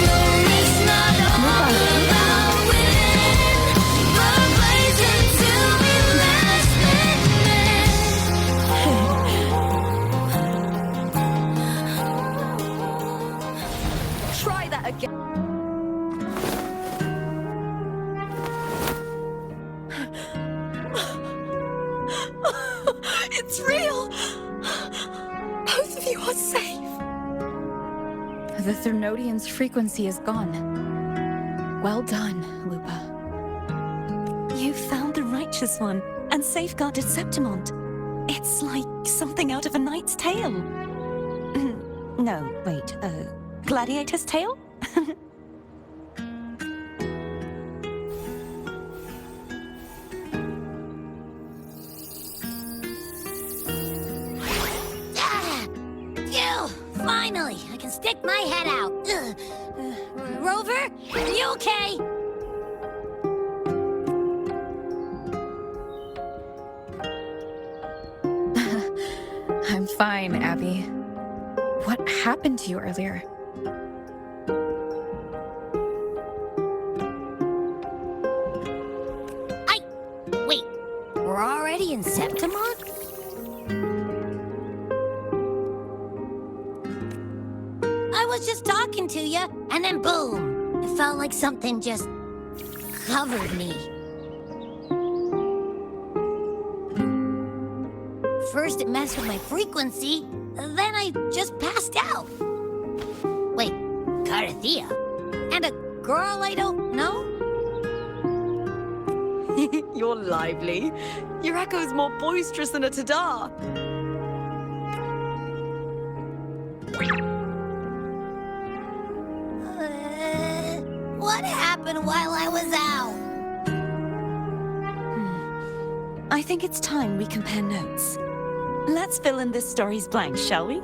Glory's not all about winning, but blazing to be last minute. Try that again. It's real! Both of you are safe. The Threnodian's frequency is gone. Well done, WuWa. You found the righteous one and safeguarded Septimont. It's like something out of a knight's tale. No, wait, gladiator's tale? Finally, I can stick my head out. Rover, are you okay? I'm fine, Abby. What happened to you earlier? Wait, we're already in Septimont? I was just talking to you, and then boom! It felt like something just covered me. First it messed with my frequency, then I just passed out. Wait, Carthea? And a girl I don't know? You're lively. Your echo's more boisterous than a tada. What happened while I was out? I think it's time we compare notes. Let's fill in this story's blanks, shall we?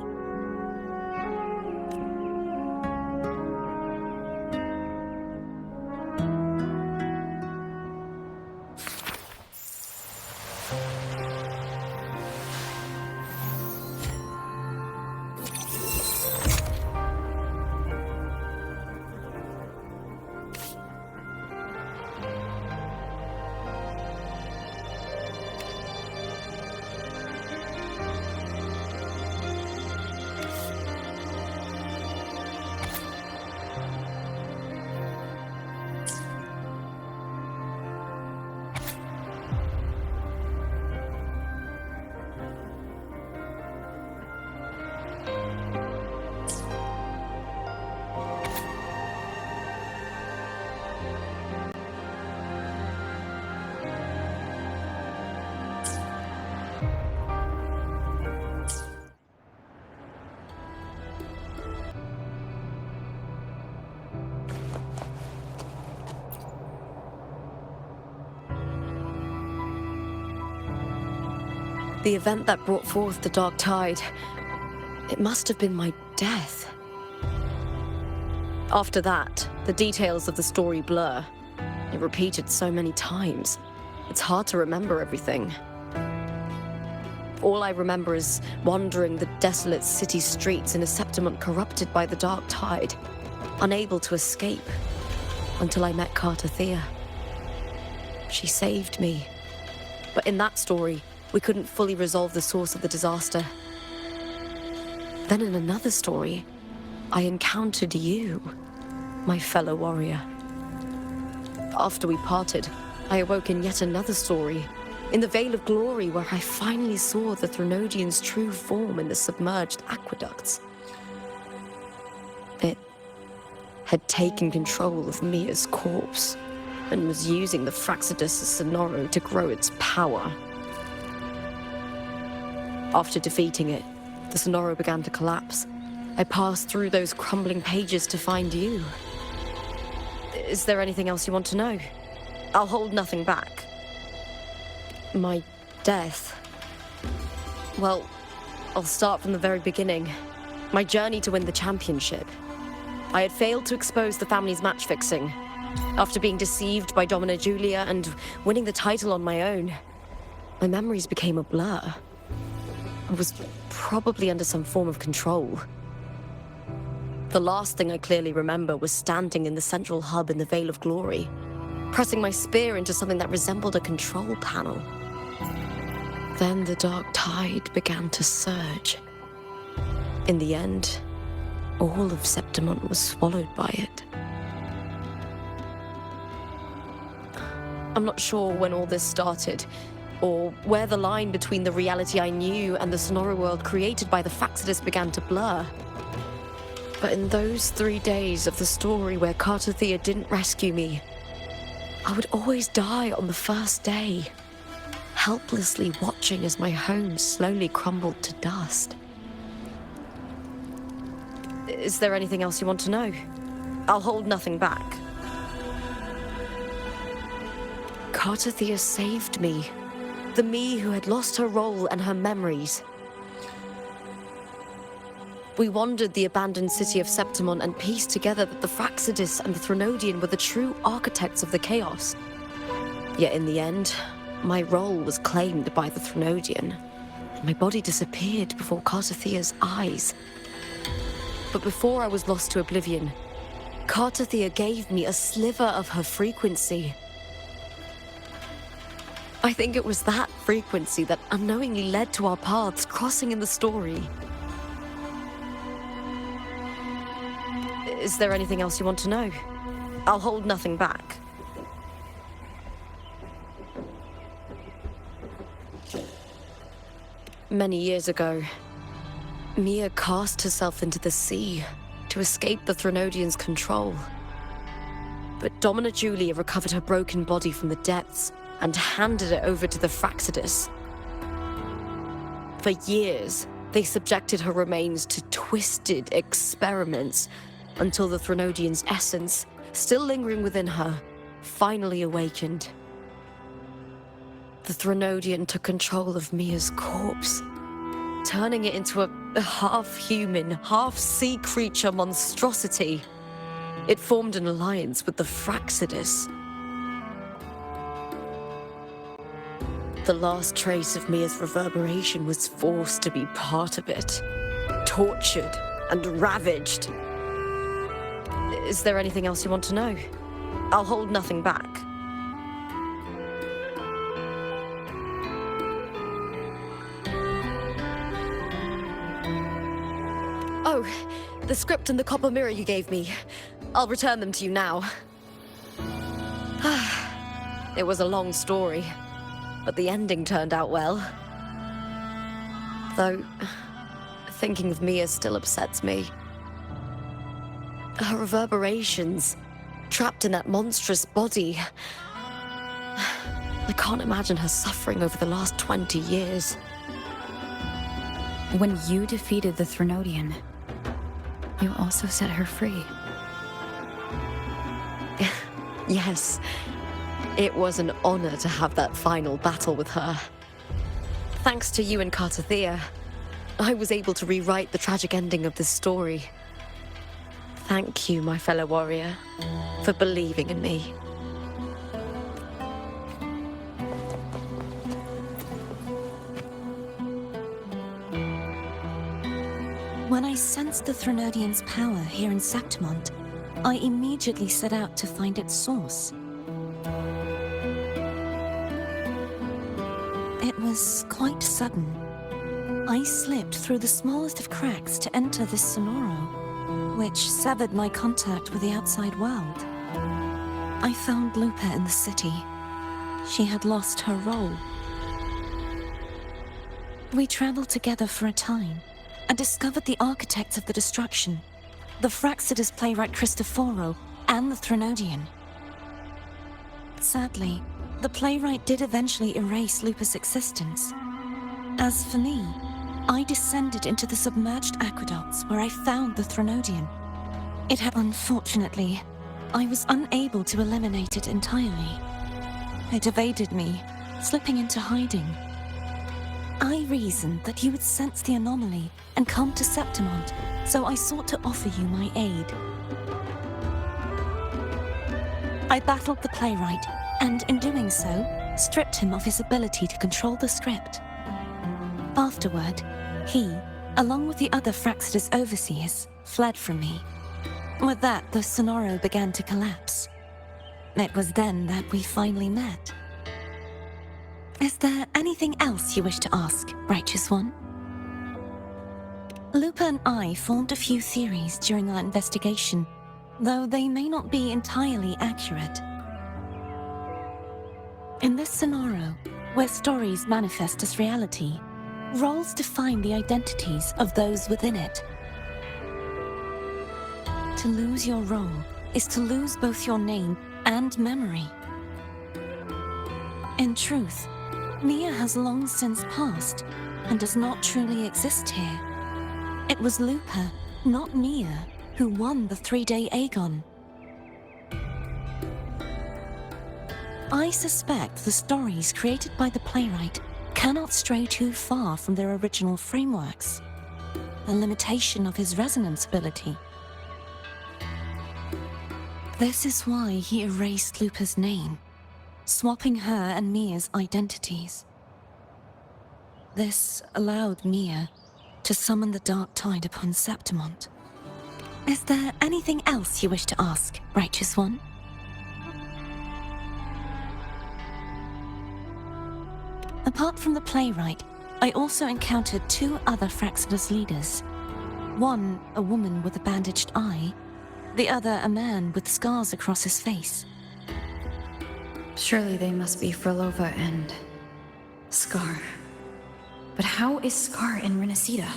The event that brought forth the Dark Tide, it must have been my death. After that, the details of the story blur. It repeated so many times. It's hard to remember everything. All I remember is wandering the desolate city streets in a Septimont corrupted by the Dark Tide, unable to escape, until I met Carter Thea. She saved me. But in that story, we couldn't fully resolve the source of the disaster. Then in another story, I encountered you, my fellow warrior. After we parted, I awoke in yet another story, in the Veil of Glory, where I finally saw the Threnodian's true form in the submerged aqueducts. It had taken control of Mia's corpse and was using the Fraxidus Sonoro to grow its power. After defeating it, the Sonoro began to collapse. I passed through those crumbling pages to find you. Is there anything else you want to know? I'll hold nothing back. My death. Well, I'll start from the very beginning. My journey to win the championship. I had failed to expose the family's match fixing. After being deceived by Domina Julia and winning the title on my own, my memories became a blur. I was probably under some form of control. The last thing I clearly remember was standing in the central hub in the Veil of Glory, pressing my spear into something that resembled a control panel. Then the Dark Tide began to surge. In the end, all of Septimont was swallowed by it. I'm not sure when all this started, or where the line between the reality I knew and the Sonoro world created by the Fraxidus began to blur. But in those 3 days of the story where Carter Thea didn't rescue me, I would always die on the first day, helplessly watching as my home slowly crumbled to dust. Is there anything else you want to know? I'll hold nothing back. Carter Thea saved me. The me who had lost her role and her memories. We wandered the abandoned city of Septimont and pieced together that the Fraxidus and the Threnodian were the true architects of the chaos. Yet in the end, my role was claimed by the Threnodian, and my body disappeared before Carter Thea's eyes. But before I was lost to oblivion, Carter Thea gave me a sliver of her frequency. I think it was that frequency that unknowingly led to our paths crossing in the story. Is there anything else you want to know? I'll hold nothing back. Many years ago, Mia cast herself into the sea to escape the Threnodian's control. But Domina Julia recovered her broken body from the depths and handed it over to the Fraxidus. For years, they subjected her remains to twisted experiments until the Threnodian's essence, still lingering within her, finally awakened. The Threnodian took control of Mia's corpse, turning it into a half-human, half-sea creature monstrosity. It formed an alliance with the Fraxidus. The last trace of Mia's reverberation was forced to be part of it, tortured and ravaged. Is there anything else you want to know? I'll hold nothing back. Oh, the script and the copper mirror you gave me. I'll return them to you now. It was a long story, but the ending turned out well. Though, thinking of Mia still upsets me. Her reverberations, trapped in that monstrous body. I can't imagine her suffering over the last 20 years. When you defeated the Threnodian, you also set her free. Yes, it was an honor to have that final battle with her. Thanks to you and Cartathea, I was able to rewrite the tragic ending of this story. Thank you, my fellow warrior, for believing in me. When I sensed the Threnodian's power here in Septimont, I immediately set out to find its source. It was quite sudden. I slipped through the smallest of cracks to enter this Sonoro, which severed my contact with the outside world. I found Lupa in the city. She had lost her role. We traveled together for a time, and discovered the architects of the destruction, the Fraxidus playwright Cristoforo, and the Threnodian. Sadly, the playwright did eventually erase Lupa's existence. As for me, I descended into the submerged aqueducts where I found the Threnodian. It had unfortunately, I was unable to eliminate it entirely. It evaded me, slipping into hiding. I reasoned that you would sense the anomaly and come to Septimont, so I sought to offer you my aid. I battled the playwright, and in doing so, stripped him of his ability to control the script. Afterward, he, along with the other Fraxidus overseers, fled from me. With that, the Sonoro began to collapse. It was then that we finally met. Is there anything else you wish to ask, Righteous One? Lupa and I formed a few theories during our investigation, though they may not be entirely accurate. In this Sonoro, where stories manifest as reality, roles define the identities of those within it. To lose your role is to lose both your name and memory. In truth, Mia has long since passed, and does not truly exist here. It was Lupa, not Mia, who won the 3-day Aegon. I suspect the stories created by the playwright cannot stray too far from their original frameworks, the limitation of his resonance ability. This is why he erased Lupa's name, swapping her and Mia's identities. This allowed Mia to summon the dark tide upon Septimont. Is there anything else you wish to ask, Righteous One? Apart from the playwright, I also encountered 2 other Fraxidus leaders. One, a woman with a bandaged eye, the other a man with scars across his face. Surely they must be Frolova and Scar. But how is Scar in Renacida?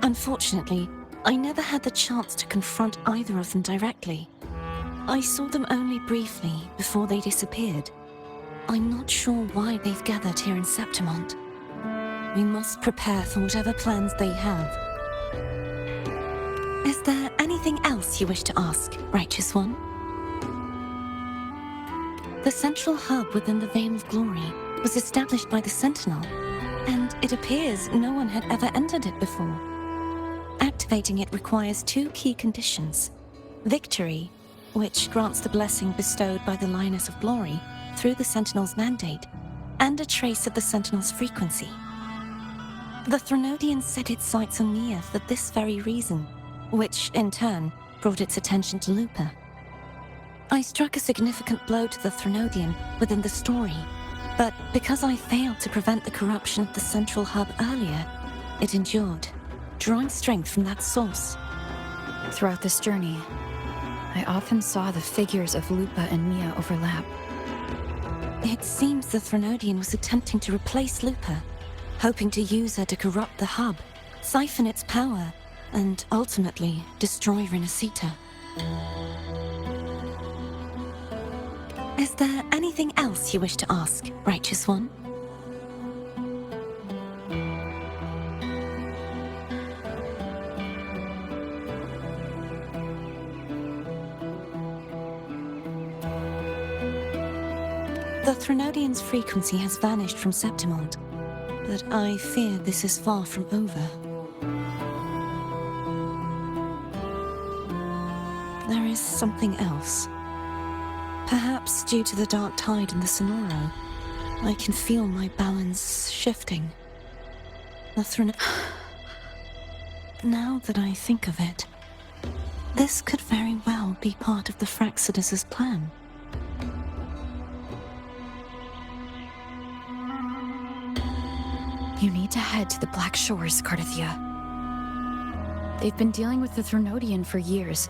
Unfortunately, I never had the chance to confront either of them directly. I saw them only briefly before they disappeared. I'm not sure why they've gathered here in Septimont. We must prepare for whatever plans they have. Is there anything else you wish to ask, Righteous One? The central hub within the Veil of Glory was established by the Sentinel, and it appears no one had ever entered it before. Activating it requires 2 key conditions: victory, which grants the blessing bestowed by the Lioness of Glory through the Sentinel's mandate, and a trace of the Sentinel's frequency. The Threnodian set its sights on Mia for this very reason, which, in turn, brought its attention to Lupa. I struck a significant blow to the Threnodian within the story, but because I failed to prevent the corruption of the central hub earlier, it endured, drawing strength from that source. Throughout this journey, I often saw the figures of Lupa and Mia overlap. It seems the Threnodian was attempting to replace Lupa, hoping to use her to corrupt the hub, siphon its power, and ultimately destroy Renacita. Is there anything else you wish to ask, Righteous One? The Threnodian's frequency has vanished from Septimont, but I fear this is far from over. There is something else. Perhaps due to the dark tide in the Sonoro, I can feel my balance shifting. Now that I think of it, this could very well be part of the Fraxidus's plan. You need to head to the Black Shores, Cardathia. They've been dealing with the Threnodian for years.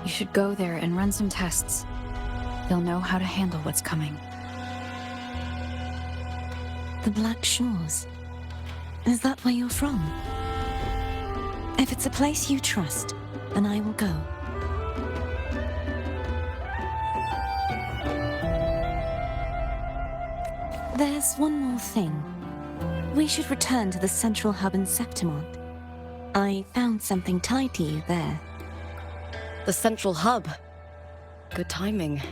You should go there and run some tests. They'll know how to handle what's coming. The Black Shores? Is that where you're from? If it's a place you trust, then I will go. There's one more thing. We should return to the central hub in Septimont. I found something tied to you there. The central hub. Good timing.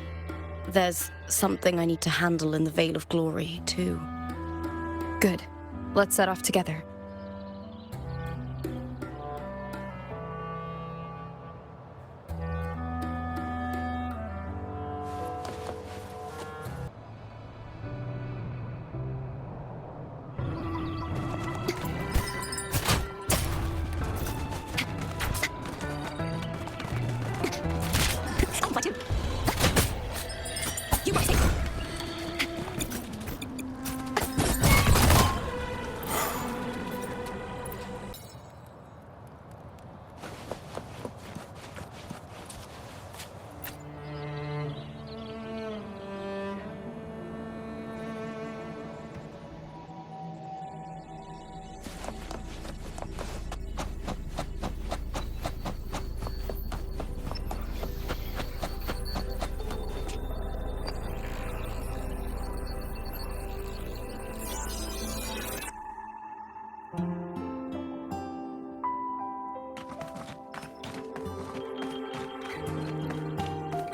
There's something I need to handle in the Veil of Glory, too. Good. Let's set off together.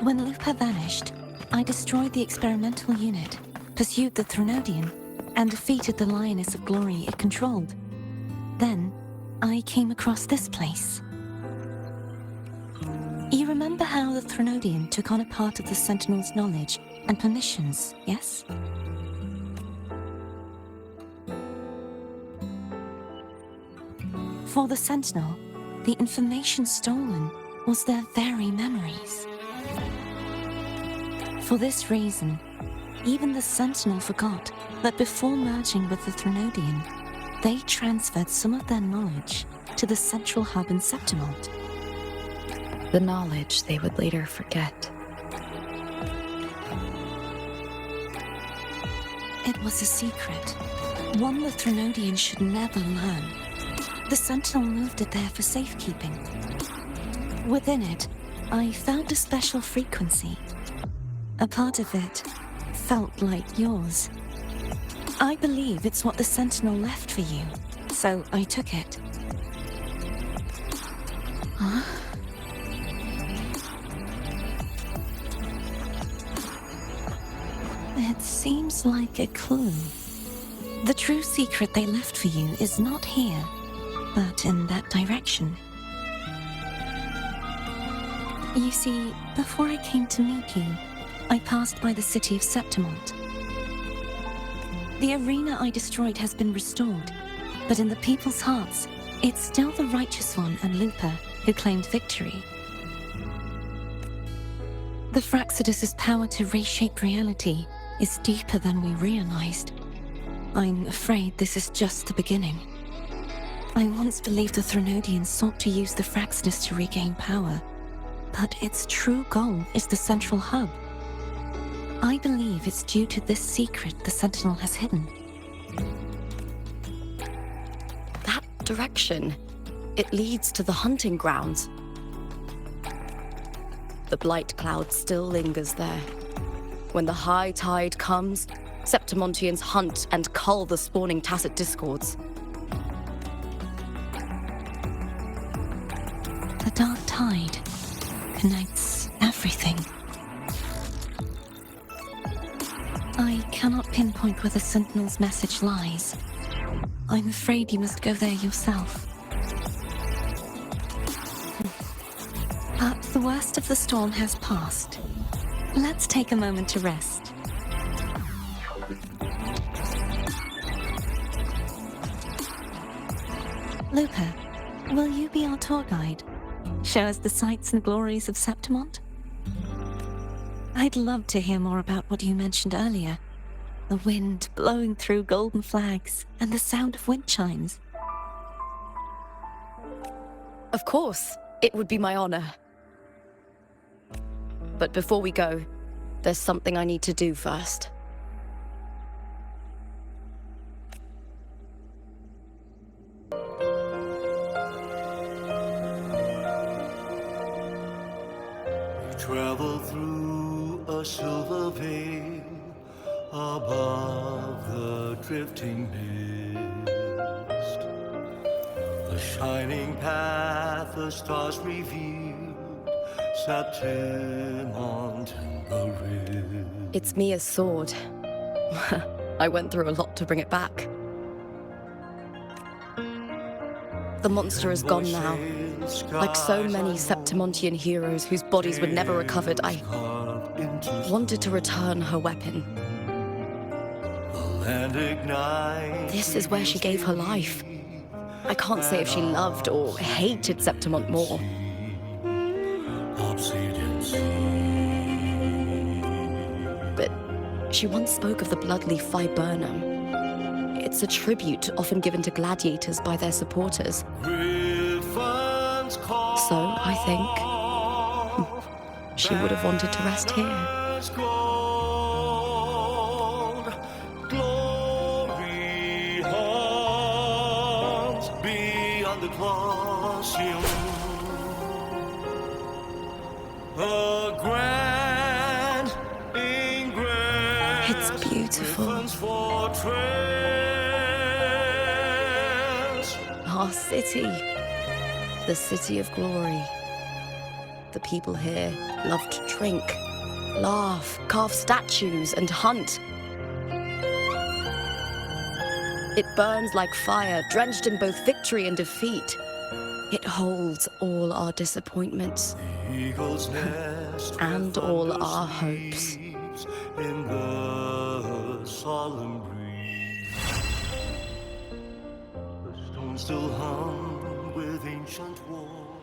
When Lupa vanished, I destroyed the experimental unit, pursued the Threnodian, and defeated the Lioness of Glory it controlled. Then, I came across this place. You remember how the Threnodian took on a part of the Sentinel's knowledge and permissions, yes? For the Sentinel, the information stolen was their very memories. For this reason, even the Sentinel forgot that before merging with the Threnodian, they transferred some of their knowledge to the central hub in Septimont. The knowledge they would later forget. It was a secret, one the Threnodian should never learn. The Sentinel moved it there for safekeeping. Within it, I found a special frequency. A part of it felt like yours. I believe it's what the Sentinel left for you, so I took it. Huh? It seems like a clue. The true secret they left for you is not here, but in that direction. You see, before I came to meet you, I passed by the city of Septimont. The arena I destroyed has been restored, but in the people's hearts, it's still the Righteous One and Lupa who claimed victory. The Fraxidus's power to reshape reality is deeper than we realized. I'm afraid this is just the beginning. I once believed the Threnodians sought to use the Fraxidus to regain power, but its true goal is the central hub. I believe it's due to this secret the Sentinel has hidden. That direction, it leads to the hunting grounds. The blight cloud still lingers there. When the high tide comes, Septimontians hunt and cull the spawning Tacit Discords. The dark tide connects everything. I cannot pinpoint where the Sentinel's message lies. I'm afraid you must go there yourself. But the worst of the storm has passed. Let's take a moment to rest. Luca, will you be our tour guide? Show us the sights and glories of Septimont? I'd love to hear more about what you mentioned earlier. The wind blowing through golden flags and the sound of wind chimes. Of course, it would be my honor. But before we go, there's something I need to do first. Travel through a silver veil above the drifting mist. The shining path the stars revealed, Septimont and the Rift. It's Mia's sword. I went through a lot to bring it back. The monster is gone now. Like so many Septimontian heroes whose bodies were never recovered, I wanted to return her weapon. This is where she gave her life. I can't say if she loved or hated Septimont more. But she once spoke of the bloodleaf viburnum. It's a tribute often given to gladiators by their supporters. So, I think she would have wanted to rest here. Glory haunts beyond the Colosseum. A grand ingress. It's beautiful. Our city. The city of glory. The people here love to drink, laugh, carve statues, and hunt. It burns like fire, drenched in both victory and defeat. It holds all our disappointments and all our hopes. In the solemn breeze, the stone still hung with ancient walls.